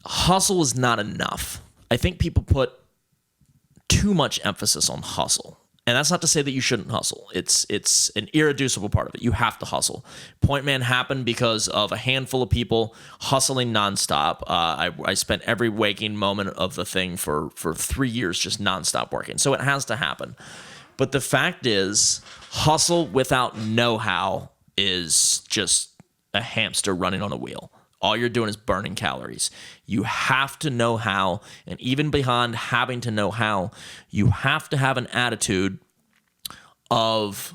Hustle is not enough. I think people put too much emphasis on hustle. And that's not to say that you shouldn't hustle. It's an irreducible part of it. You have to hustle. Pointman happened because of a handful of people hustling nonstop. I spent every waking moment of the thing for 3 years just nonstop working. So it has to happen. But the fact is, hustle without know-how is just a hamster running on a wheel. All you're doing is burning calories. You have to know how, and even beyond having to know how, you have to have an attitude of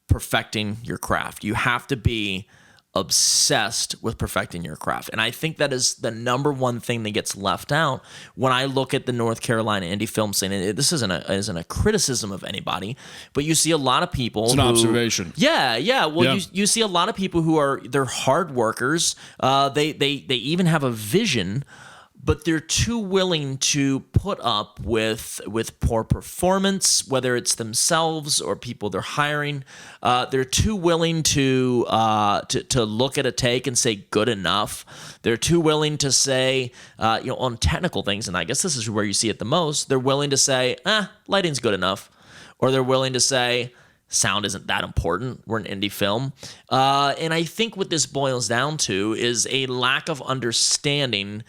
perfecting your craft. You have to be obsessed with perfecting your craft. And I think that is the number one thing that gets left out when I look at the North Carolina indie film scene. And this isn't a criticism of anybody, but you see a lot of people. It's an observation. Yeah. Well, you see a lot of people who they're hard workers. They even have a vision, but they're too willing to put up with poor performance, whether it's themselves or people they're hiring. They're too willing to look at a take and say good enough. They're too willing to say, on technical things, and I guess this is where you see it the most. They're willing to say, lighting's good enough, or they're willing to say, sound isn't that important. We're an indie film. And I think what this boils down to is a lack of understanding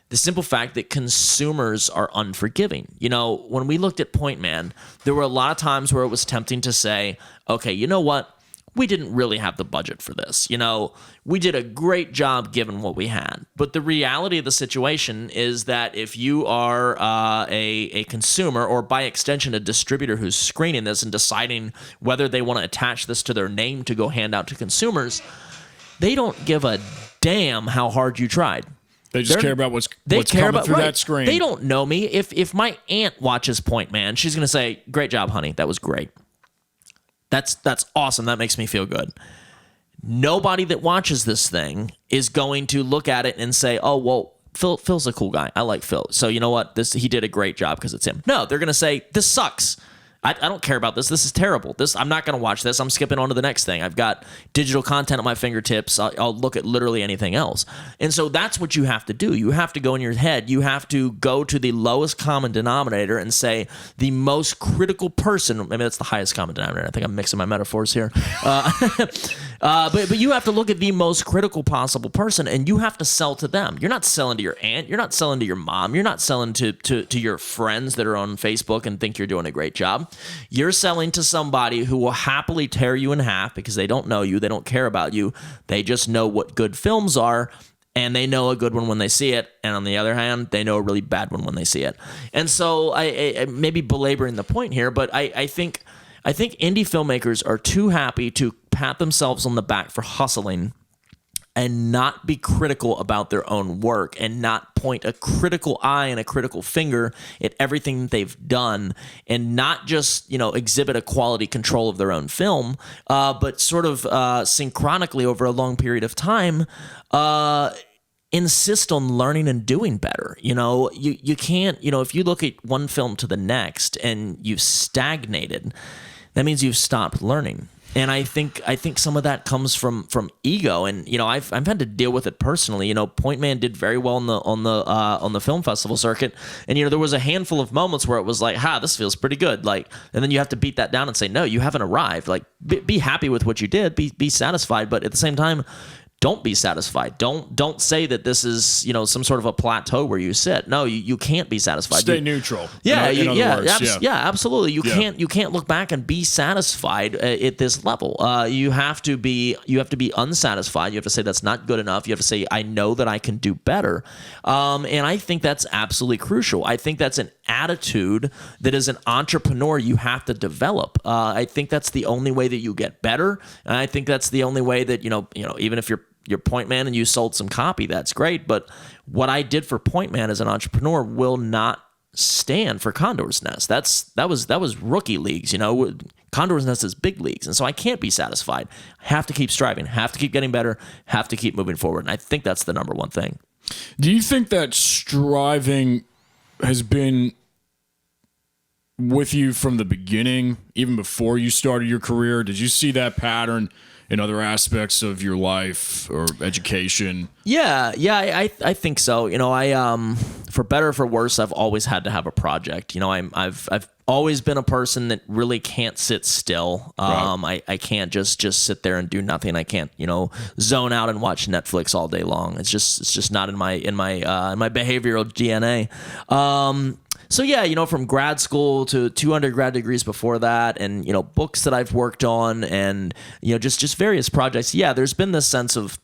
the simple fact that consumers are unforgiving. When we looked at Pointman, there were a lot of times where it was tempting to say, okay, you know what? We didn't really have the budget for this. We did a great job given what we had. But the reality of the situation is that if you are a consumer, or by extension a distributor who's screening this and deciding whether they want to attach this to their name to go hand out to consumers, they don't give a damn how hard you tried. They just care about what's coming through that screen. They don't know me. If my aunt watches Pointman, she's going to say, great job, honey. That was great. That's awesome. That makes me feel good. Nobody that watches this thing is going to look at it and say, oh, well, Phil's a cool guy. I like Phil. So you know what? He did a great job because it's him. No, they're going to say, this sucks. I don't care about this. This is terrible. I'm not going to watch this. I'm skipping on to the next thing. I've got digital content at my fingertips. I'll look at literally anything else. And so that's what you have to do. You have to go in your head. You have to go to the lowest common denominator and say the most critical person. Maybe that's the highest common denominator. I think I'm mixing my metaphors here. But you have to look at the most critical possible person, and you have to sell to them. You're not selling to your aunt. You're not selling to your mom. You're not selling to your friends that are on Facebook and think you're doing a great job. You're selling to somebody who will happily tear you in half because they don't know you, they don't care about you, they just know what good films are, and they know a good one when they see it, and on the other hand, they know a really bad one when they see it. And so I maybe belaboring the point here, but I think indie filmmakers are too happy to pat themselves on the back for hustling and not be critical about their own work and not point a critical eye and a critical finger at everything that they've done, and not just, exhibit a quality control of their own film, but sort of synchronically over a long period of time, insist on learning and doing better. You can't, if you look at one film to the next and you've stagnated, that means you've stopped learning. And I think some of that comes from ego, and I've had to deal with it personally. Pointman did very well on the film festival circuit, and there was a handful of moments where it was like, this feels pretty good, and then you have to beat that down and say, no, you haven't arrived. Be happy with what you did, be satisfied, but at the same time, don't be satisfied. Don't say that this is some sort of a plateau where you sit. No, you can't be satisfied. Stay neutral. Absolutely. You can't look back and be satisfied at this level. You have to be unsatisfied. You have to say that's not good enough. You have to say I know that I can do better. And I think that's absolutely crucial. I think that's an attitude that as an entrepreneur you have to develop. I think that's the only way that you get better. And I think that's the only way that even if you're Pointman and you sold some copy, that's great. But what I did for Pointman as an entrepreneur will not stand for Condor's Nest. That was rookie leagues. Condor's Nest is big leagues, and so I can't be satisfied. I have to keep striving, have to keep getting better, have to keep moving forward. And I think that's the number one thing. Do you think that striving has been with you from the beginning, even before you started your career? Did you see that pattern in other aspects of your life or education? Yeah, I think so. For better or for worse, I've always had to have a project. I've always been a person that really can't sit still. Right. I can't just sit there and do nothing. I can't, zone out and watch Netflix all day long. It's just not in my behavioral DNA. So yeah, from grad school to 2 undergrad degrees before that, and books that I've worked on, and just various projects. Yeah, there's been this sense of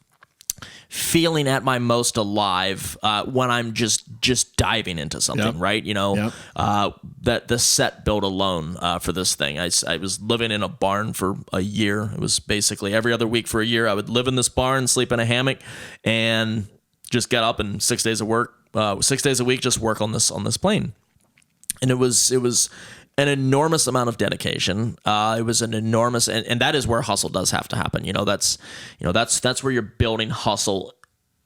feeling at my most alive when I'm just diving into something, right? That the set built alone for this thing. I was living in a barn for a year. It was basically every other week for a year. I would live in this barn, sleep in a hammock, and just get up and 6 days of work, 6 days a week, just work on this plane. And it was an enormous amount of dedication. It was an enormous, and that is where hustle does have to happen. That's where you're building hustle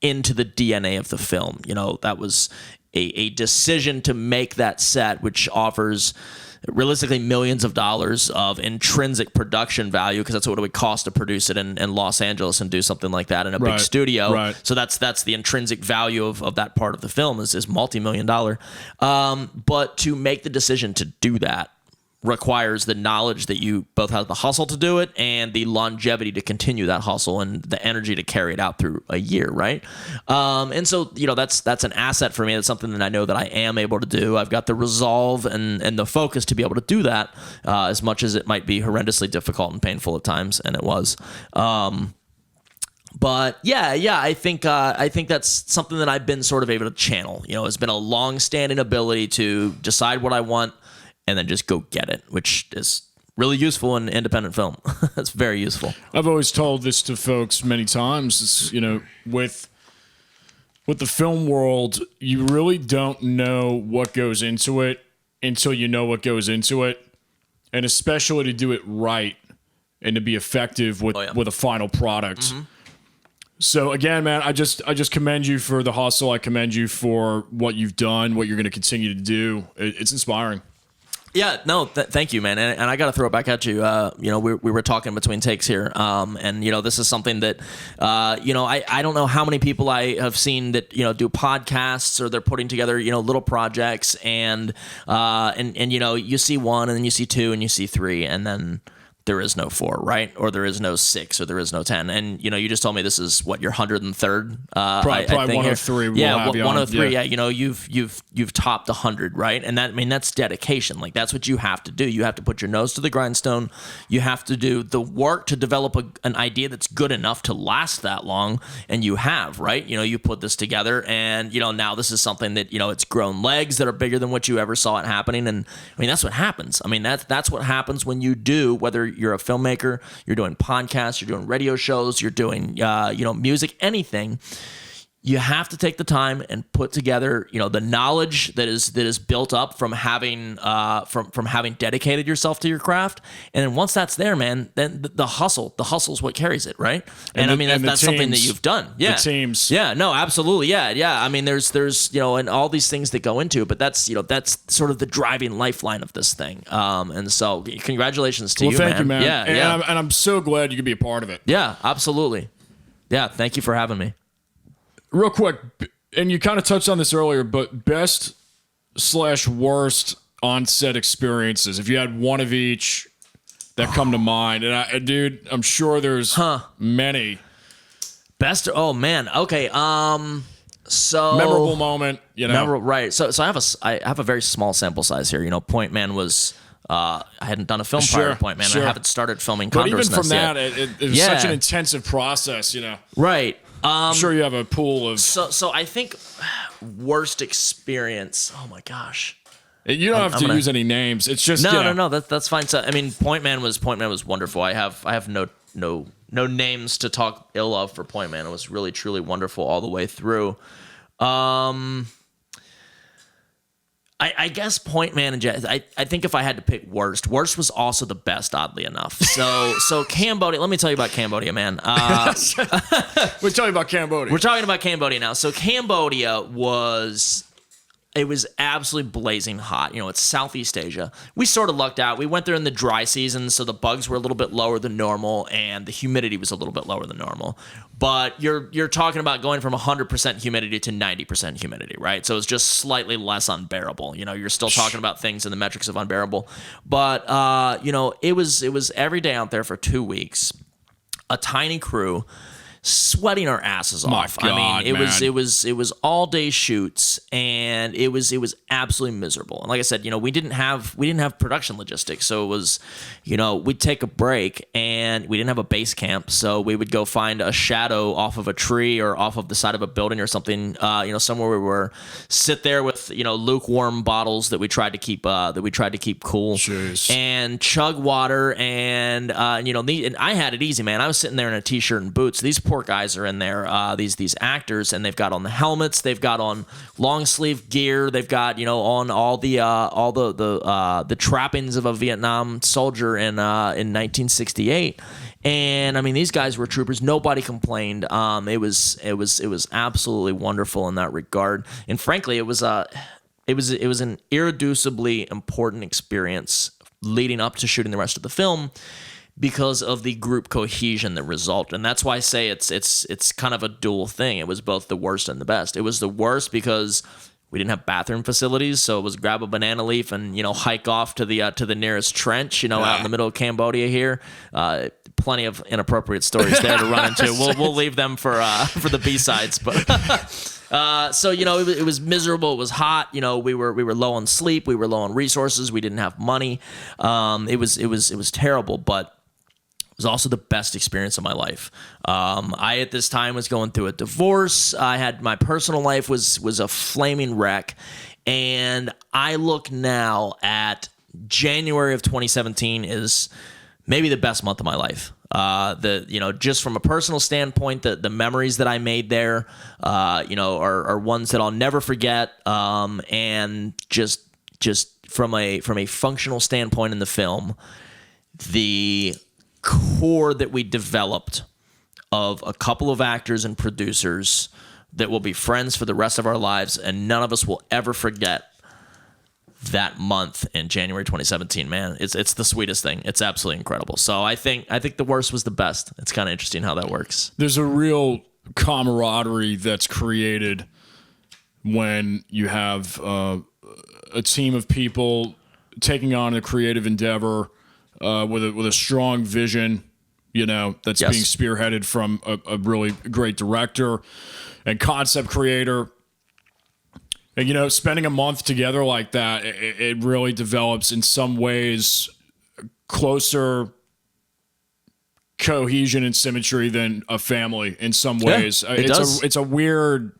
into the DNA of the film. That was a decision to make that set, which offers realistically millions of dollars of intrinsic production value, because that's what it would cost to produce it in Los Angeles and do something like that in a big studio. Right. So that's the intrinsic value of that part of the film is multi-million dollar. But to make the decision to do that requires the knowledge that you both have the hustle to do it and the longevity to continue that hustle and the energy to carry it out through a year, right? And so, that's an asset for me. It's something that I know that I am able to do. I've got the resolve and the focus to be able to do that, as much as it might be horrendously difficult and painful at times, and it was. But I think that's something that I've been sort of able to channel. It's been a long-standing ability to decide what I want and then just go get it, which is really useful in independent film. It's very useful. I've always told this to folks many times. It's, with the film world, you really don't know what goes into it until you know what goes into it, and especially to do it right and to be effective with a final product. Mm-hmm. So again, man, I just commend you for the hustle. I commend you for what you've done, what you're going to continue to do. It's inspiring. Yeah, no, thank you, man. And I got to throw it back at you. We were talking between takes here. And this is something that, I don't know how many people I have seen that, do podcasts or they're putting together, little projects and you see one and then you see two and you see three and then there is no 4, right? Or there is no 6, or there is no 10. And you just told me this is what your 103rd. Probably 103. Yeah, 103. Yeah, you've topped 100, right? And that's dedication. Like that's what you have to do. You have to put your nose to the grindstone. You have to do the work to develop an idea that's good enough to last that long. And you have, right? You put this together, and now this is something that it's grown legs that are bigger than what you ever saw it happening. And that's what happens. That's what happens when you do, whether you're a filmmaker, you're doing podcasts, you're doing radio shows, you're doing music, anything. you have to take the time and put together, the knowledge that is built up from having from having dedicated yourself to your craft. And then once that's there, man, then the hustle's what carries it, right? And I mean, that's something that you've done. Yeah. The teams. Yeah, no, absolutely. Yeah. I mean, there's and all these things that go into it, but that's sort of the driving lifeline of this thing. And so congratulations to you, man. Thank you, man. Yeah, and I'm so glad you could be a part of it. Yeah, absolutely. Yeah, thank you for having me. Real quick, and you kind of touched on this earlier, but best/worst on-set experiences. If you had one of each that come to mind, and dude, I'm sure there's many. Best? Oh man. Okay. So memorable moment. Memorable, right? So I have a very small sample size here. Pointman was. I hadn't done a film prior to Pointman. I haven't started filming Condor's Nest But even from that, yet. it was such an intensive process. Right. I'm sure you have a pool of. So I think worst experience. Oh my gosh. You don't have to use any names. It's just no. That's fine. So I mean, Pointman was wonderful. I have no names to talk ill of for Pointman. It was really truly wonderful all the way through. I guess Pointman and Jazz. I think if I had to pick worst was also the best, oddly enough. So Cambodia. Let me tell you about Cambodia, man. We're talking about Cambodia. We're talking about Cambodia now. So Cambodia was absolutely blazing hot. It's Southeast Asia. We sort of lucked out. We went there in the dry season, so the bugs were a little bit lower than normal, and the humidity was a little bit lower than normal. But you're talking about going from 100% humidity to 90% humidity, right? So it's just slightly less unbearable. You're still talking about things in the metrics of unbearable. But it was every day out there for 2 weeks. A tiny crew. Sweating our asses off. God, I mean, it was all day shoots, and it was absolutely miserable. And like I said, we didn't have production logistics, so it was, we'd take a break, and we didn't have a base camp, so we would go find a shadow off of a tree or off of the side of a building or something, somewhere where we were, sit there with lukewarm bottles that we tried to keep cool. Jeez. And chug water, and and I had it easy, man. I was sitting there in a t-shirt and boots. These poor guys are in there, these actors, and they've got on the helmets, they've got on long sleeve gear, they've got on all the trappings of a Vietnam soldier in 1968. And I mean, these guys were troopers. Nobody complained. It was absolutely wonderful in that regard. And frankly, it was an irreducibly important experience leading up to shooting the rest of the film, because of the group cohesion that resulted. And that's why I say it's kind of a dual thing. It was both the worst and the best. It was the worst because we didn't have bathroom facilities, so it was grab a banana leaf and hike off to the nearest trench, out in the middle of Cambodia here. Plenty of inappropriate stories there to run into. We'll leave them for the B-sides, but so it was miserable. It was hot. We were low on sleep. We were low on resources. We didn't have money. It was terrible, but it was also the best experience of my life. I, at this time, was going through a divorce. I had my personal life was a flaming wreck. And I look now at January of 2017 is maybe the best month of my life. Just from a personal standpoint, the memories that I made there, are ones that I'll never forget. And just from a functional standpoint in the film, the core that we developed of a couple of actors and producers that will be friends for the rest of our lives, and none of us will ever forget that month in January 2017. Man, it's the sweetest thing. It's absolutely incredible. So I think the worst was the best. It's kind of interesting how that works. There's a real camaraderie that's created when you have a team of people taking on a creative endeavor with a strong vision, that's being spearheaded from a really great director and concept creator. And, spending a month together like that, it really develops in some ways closer cohesion and symmetry than a family in some ways. It does. It's a weird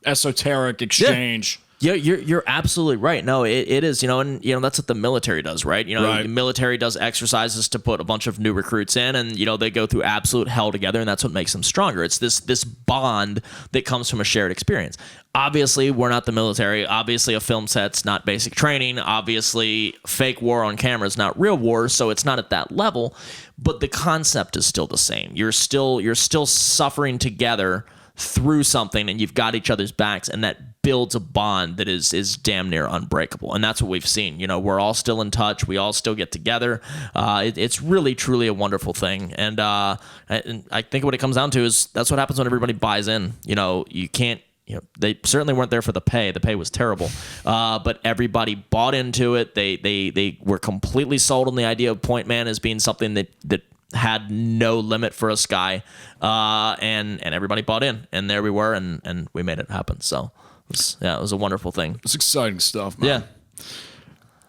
esoteric exchange. Yeah, you're absolutely right. No, it is, and that's what the military does, right? Right. The military does exercises to put a bunch of new recruits in, and they go through absolute hell together, and that's what makes them stronger. It's this bond that comes from a shared experience. Obviously, we're not the military. Obviously, a film set's not basic training. Obviously, fake war on camera is not real war, so it's not at that level. But the concept is still the same. You're still suffering together through something, and you've got each other's backs, and that builds a bond that is damn near unbreakable. And that's what we've seen. We're all still in touch. We all still get together. It's really, truly a wonderful thing. And I think what it comes down to is that's what happens when everybody buys in. You can't, they certainly weren't there for the pay. The pay was terrible. But everybody bought into it. They were completely sold on the idea of Pointman as being something that had no limit for a sky, and everybody bought in, and there we were, and we made it happen. So it was a wonderful thing. It's exciting stuff, man. Yeah.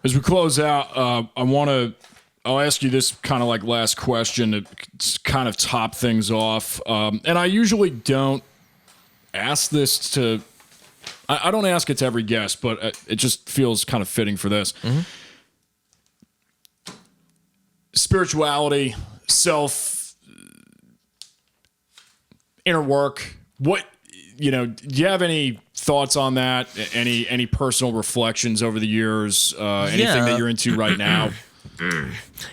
As we close out, I'll ask you this kind of like last question to kind of top things off. And I usually don't ask this to, I don't ask it to every guest, but it just feels kind of fitting for this. Mm-hmm. Spirituality, self, inner work. What, do you have any thoughts on that? Any personal reflections over the years? Anything that you're into right now?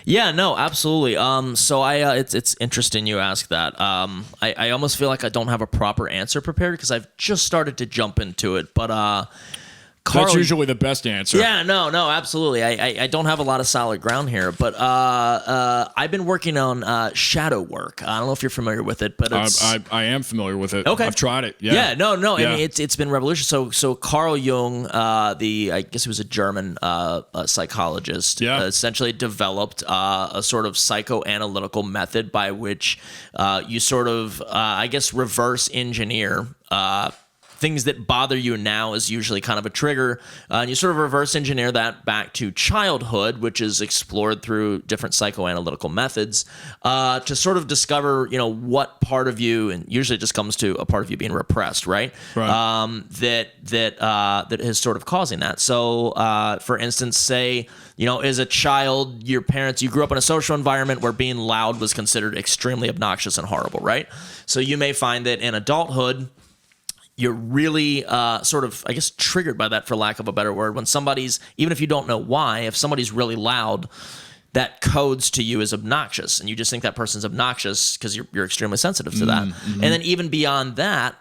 Yeah, no, absolutely. So it's interesting you ask that. I almost feel like I don't have a proper answer prepared because I've just started to jump into it, but Carl, that's usually the best answer. Yeah, no, absolutely. I don't have a lot of solid ground here, but I've been working on shadow work. I don't know if you're familiar with it, but it's, I am familiar with it. Okay, I've tried it. Yeah, no. I mean, it's been revolutionary. So Carl Jung, I guess he was a German psychologist, essentially developed a sort of psychoanalytical method by which you sort of, I guess, reverse engineer things that bother you now is usually kind of a trigger, and you sort of reverse engineer that back to childhood, which is explored through different psychoanalytical methods, to sort of discover, what part of you, and usually it just comes to a part of you being repressed, right? That is sort of causing that. So, for instance, say, as a child, you grew up in a social environment where being loud was considered extremely obnoxious and horrible, right? So you may find that in adulthood, you're really sort of, I guess, triggered by that, for lack of a better word. When somebody's, even if you don't know why, if somebody's really loud, that codes to you as obnoxious, and you just think that person's obnoxious because you're extremely sensitive to that. Mm-hmm. And then even beyond that,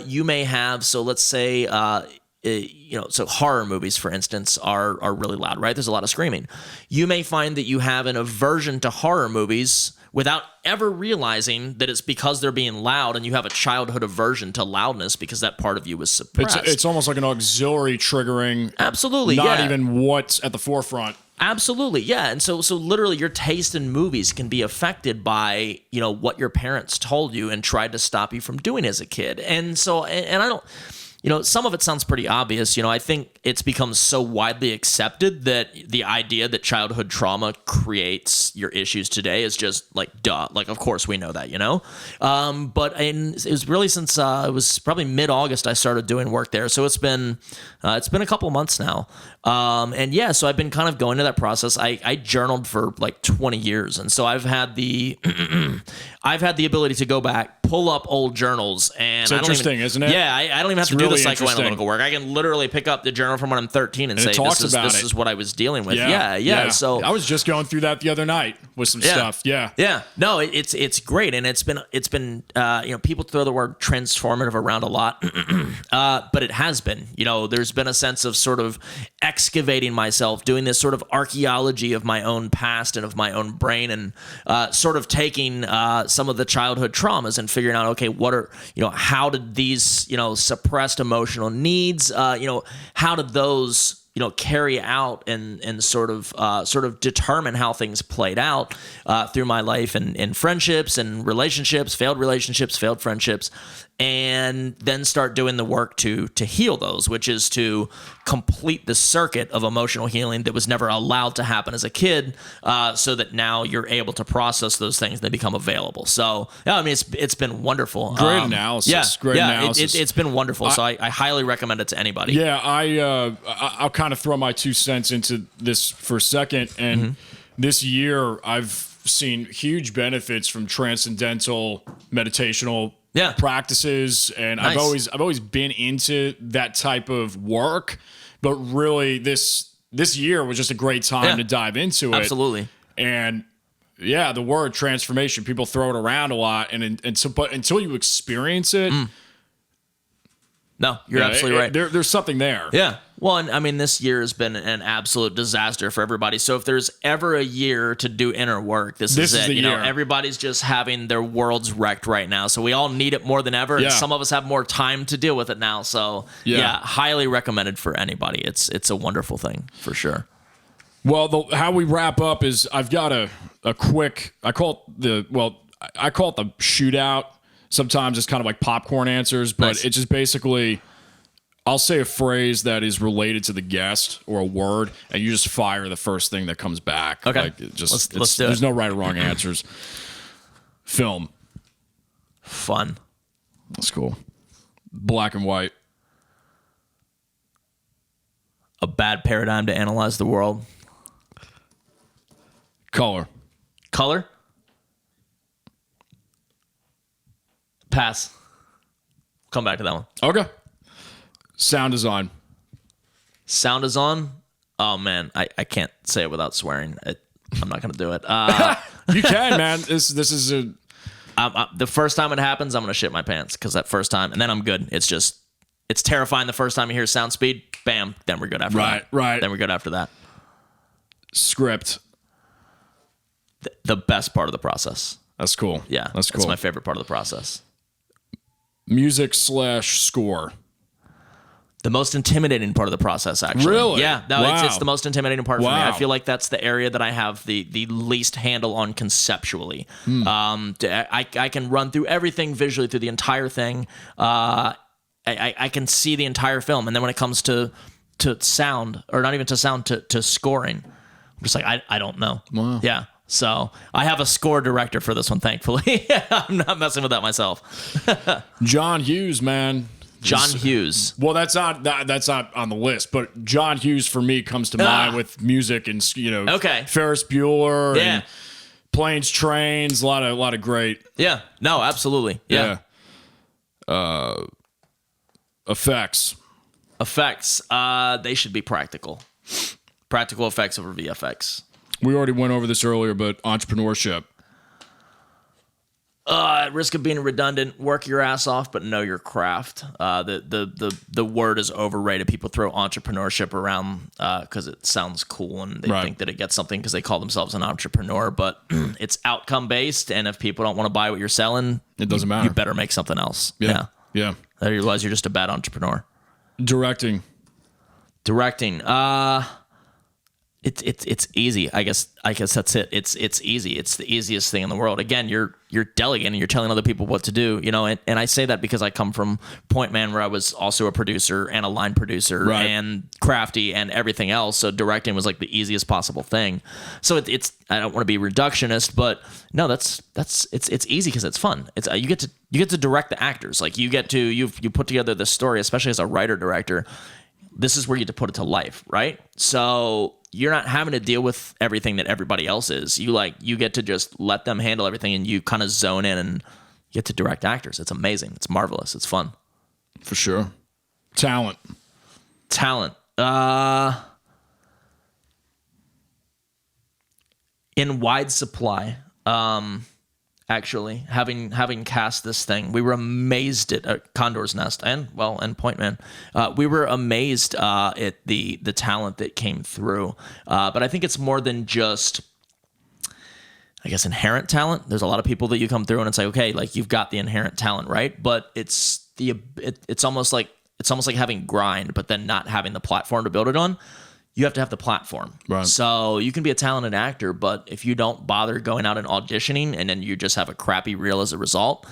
you may have, so let's say, so horror movies, for instance, are really loud, right? There's a lot of screaming. You may find that you have an aversion to horror movies without ever realizing that it's because they're being loud, and you have a childhood aversion to loudness because that part of you was suppressed. It's almost like an auxiliary triggering. Absolutely, not even what's at the forefront. Absolutely, yeah. And so literally your taste in movies can be affected by, what your parents told you and tried to stop you from doing as a kid. And so, and I don't... some of it sounds pretty obvious. I think it's become so widely accepted that the idea that childhood trauma creates your issues today is just like, duh. Like, of course we know that, But it was really since it was probably mid-August I started doing work there. So it's been a couple months now. So I've been kind of going to that process. I journaled for like 20 years. And so I've had the ability to go back, pull up old journals, and it's interesting, isn't it? Yeah, I don't even have to do the psychoanalytical work. I can literally pick up the journal from when I'm 13 and say, this is what I was dealing with. Yeah. So I was just going through that the other night with some stuff. Yeah. No, it's great, and it's been people throw the word transformative around a lot, but it has been. There's been a sense of sort of excavating myself, doing this sort of archaeology of my own past and of my own brain, and sort of taking some of the childhood traumas and figuring out, okay, what are, how did these, suppressed emotional needs, how did those carry out and sort of determine how things played out through my life and in friendships and relationships, failed friendships, and then start doing the work to heal those, which is to complete the circuit of emotional healing that was never allowed to happen as a kid, so that now you're able to process those things, they become available. So yeah, I mean, it's been wonderful. Great analysis. Great analysis. It's been wonderful. So I highly recommend it to anybody. Yeah, I'll kind of throw my 2 cents into this for a second. And this year, I've seen huge benefits from transcendental meditational practices, and nice. I've always been into that type of work, but really this year was just a great time to dive into it. Absolutely. And yeah, the word transformation, people throw it around a lot, but until you experience it. No, you're absolutely right. There's something there. Yeah. Well, and I mean, this year has been an absolute disaster for everybody. So if there's ever a year to do inner work, this is it. Everybody's just having their worlds wrecked right now. So we all need it more than ever. Yeah. And some of us have more time to deal with it now. So yeah, highly recommended for anybody. It's a wonderful thing for sure. Well, how we wrap up is I've got a quick, I call it the shootout. Sometimes it's kind of like popcorn answers, but nice. It's just basically, I'll say a phrase that is related to the guest or a word, and you just fire the first thing that comes back. Okay. Like let's do it. There's no right or wrong answers. Film. Fun. That's cool. Black and white. A bad paradigm to analyze the world. Color. Color? Pass. Come back to that one. Okay. Sound design. Sound design? Oh, man. I can't say it without swearing. I'm not going to do it. You can, man. This is a... the first time it happens, I'm going to shit my pants because that first time, and then I'm good. It's terrifying the first time you hear sound speed. Bam. Then we're good after that. Right. Then we're good after that. Script. The best part of the process. That's cool. Yeah. That's cool. That's my favorite part of the process. Music/score. The most intimidating part of the process, actually. Really? Yeah. No, wow. it's the most intimidating part for me. I feel like that's the area that I have the least handle on conceptually. I can run through everything visually through the entire thing. I can see the entire film. And then when it comes to sound, or not even to sound, to scoring, I'm just like, I don't know. Wow. Yeah. So I have a score director for this one, thankfully. I'm not messing with that myself. John Hughes, man. John Hughes. Well, that's not on the list, but John Hughes for me comes to mind with music and okay. Ferris Bueller and Planes, Trains, a lot of great. Yeah. No, absolutely. Yeah. Effects. They should be practical. Practical effects over VFX. We already went over this earlier, but entrepreneurship. At risk of being redundant, work your ass off, but know your craft. The word is overrated. People throw entrepreneurship around because it sounds cool and they think that it gets something because they call themselves an entrepreneur, but it's outcome based. And if people don't want to buy what you're selling, it doesn't matter. You better make something else. Yeah. Otherwise, you're just a bad entrepreneur. Directing. It's easy. I guess that's it. It's easy. It's the easiest thing in the world. Again, you're delegating. You're telling other people what to do. And I say that because I come from Pointman, where I was also a producer and a line producer and crafty and everything else. So directing was like the easiest possible thing. So it's I don't want to be reductionist, but no, it's easy because it's fun. It's you get to direct the actors. Like you put together this story, especially as a writer director. This is where you get to put it to life, right? So you're not having to deal with everything that everybody else is. You get to just let them handle everything, and you kind of zone in and you get to direct actors. It's amazing. It's marvelous. It's fun. For sure. Talent. In wide supply. Actually, having cast this thing, we were amazed at Condor's Nest and Pointman. We were amazed at the talent that came through. But I think it's more than just, I guess, inherent talent. There's a lot of people that you come through and it's like, okay, like you've got the inherent talent, right? But it's almost like having grind, but then not having the platform to build it on. you have to have the platform. Right. So you can be a talented actor, but if you don't bother going out and auditioning and then you just have a crappy reel as a result,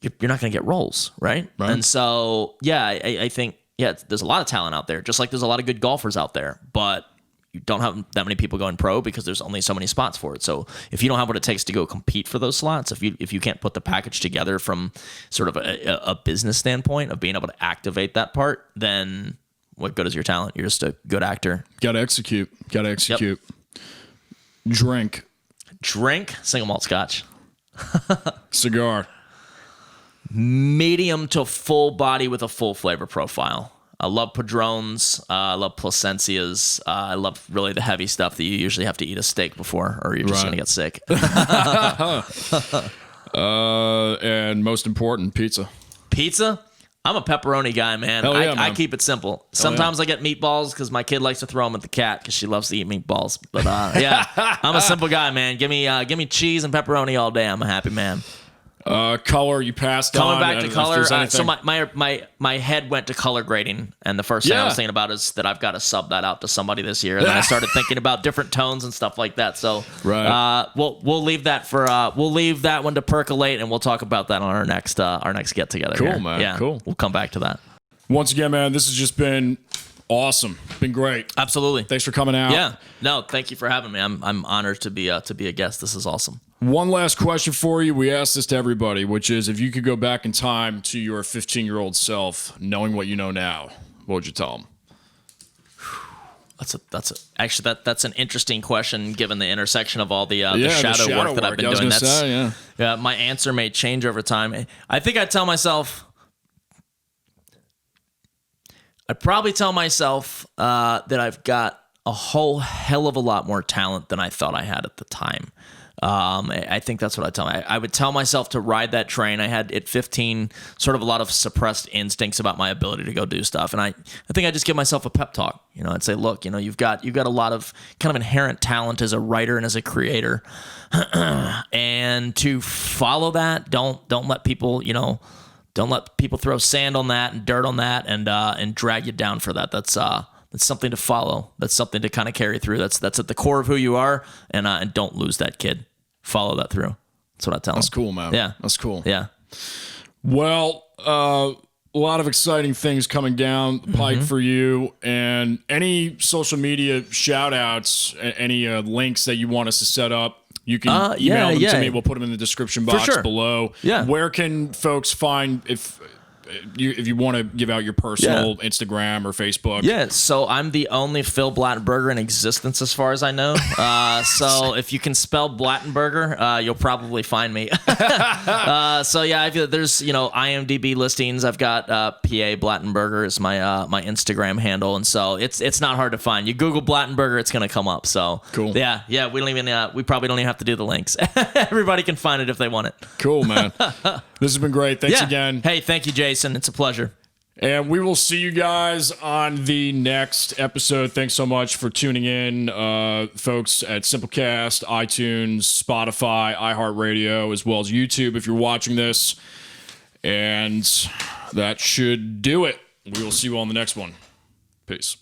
you're not going to get roles, right? And so, yeah, I think, there's a lot of talent out there, just like there's a lot of good golfers out there, but you don't have that many people going pro because there's only so many spots for it. So if you don't have what it takes to go compete for those slots, if you can't put the package together from sort of a business standpoint of being able to activate that part, then what good is your talent? You're just a good actor. Got to execute. Yep. Drink. Single malt scotch. Cigar. Medium to full body with a full flavor profile. I love Padrones. I love Plasencias. I love really the heavy stuff that you usually have to eat a steak before, or you're just going to get sick. And most important, pizza. Pizza? I'm a pepperoni guy, man. Hell yeah, man. I keep it simple. Sometimes I get meatballs because my kid likes to throw them at the cat because she loves to eat meatballs. But yeah, I'm a simple guy, man. Give me cheese and pepperoni all day. I'm a happy man. Color you passed Coming on. back to color. So Anything- my head went to color grading, and the first thing I was thinking about is that I've got to sub that out to somebody this year. And then I started thinking about different tones and stuff like that. So we'll leave that one to percolate, and we'll talk about that on our next get together. Cool, here. man. Yeah, Cool. We'll come back to that. Once again, man, this has just been awesome. Been great. Absolutely. Thanks for coming out. Yeah. No, thank you for having me. I'm honored to be a guest. This is awesome. One last question for you. We asked this to everybody, which is if you could go back in time to your 15-year-old self, knowing what you know now, what would you tell him? That's an interesting question given the intersection of all the shadow work that I've been doing. Yeah, my answer may change over time. I think I'd probably tell myself that I've got a whole hell of a lot more talent than I thought I had at the time. I think that's what I'd tell me. I would tell myself to ride that train. I had at 15 sort of a lot of suppressed instincts about my ability to go do stuff. And I think I just give myself a pep talk. I'd say, look, you've got a lot of kind of inherent talent as a writer and as a creator. And to follow that, don't let people, don't let people throw sand on that and dirt on that and drag you down for that. That's something to follow. That's something to kind of carry through. That's at the core of who you are, and don't lose that kid. Follow that through. That's what I tell them. That's cool, man. Yeah. That's cool. Yeah. Well, a lot of exciting things coming down the pike for you, and any social media shout outs, any links that you want us to set up, you can email them to me. We'll put them in the description box below. Yeah. Where can folks find if you want to give out your personal Instagram or Facebook? Yeah, so I'm the only Phil Blattenberger in existence as far as I know. So if you can spell Blattenberger, you'll probably find me. So yeah, there's IMDb listings. I've got PA Blattenberger is my my Instagram handle, and so it's not hard to find. You Google Blattenberger, it's gonna come up. So cool. Yeah, we probably don't even have to do the links. Everybody can find it if they want it. Cool, man. This has been great. Thanks again. Hey, thank you, Jason. It's a pleasure. And we will see you guys on the next episode. Thanks so much for tuning in, folks at Simplecast, iTunes, Spotify, iHeartRadio, as well as YouTube if you're watching this. And that should do it. We will see you on the next one. Peace.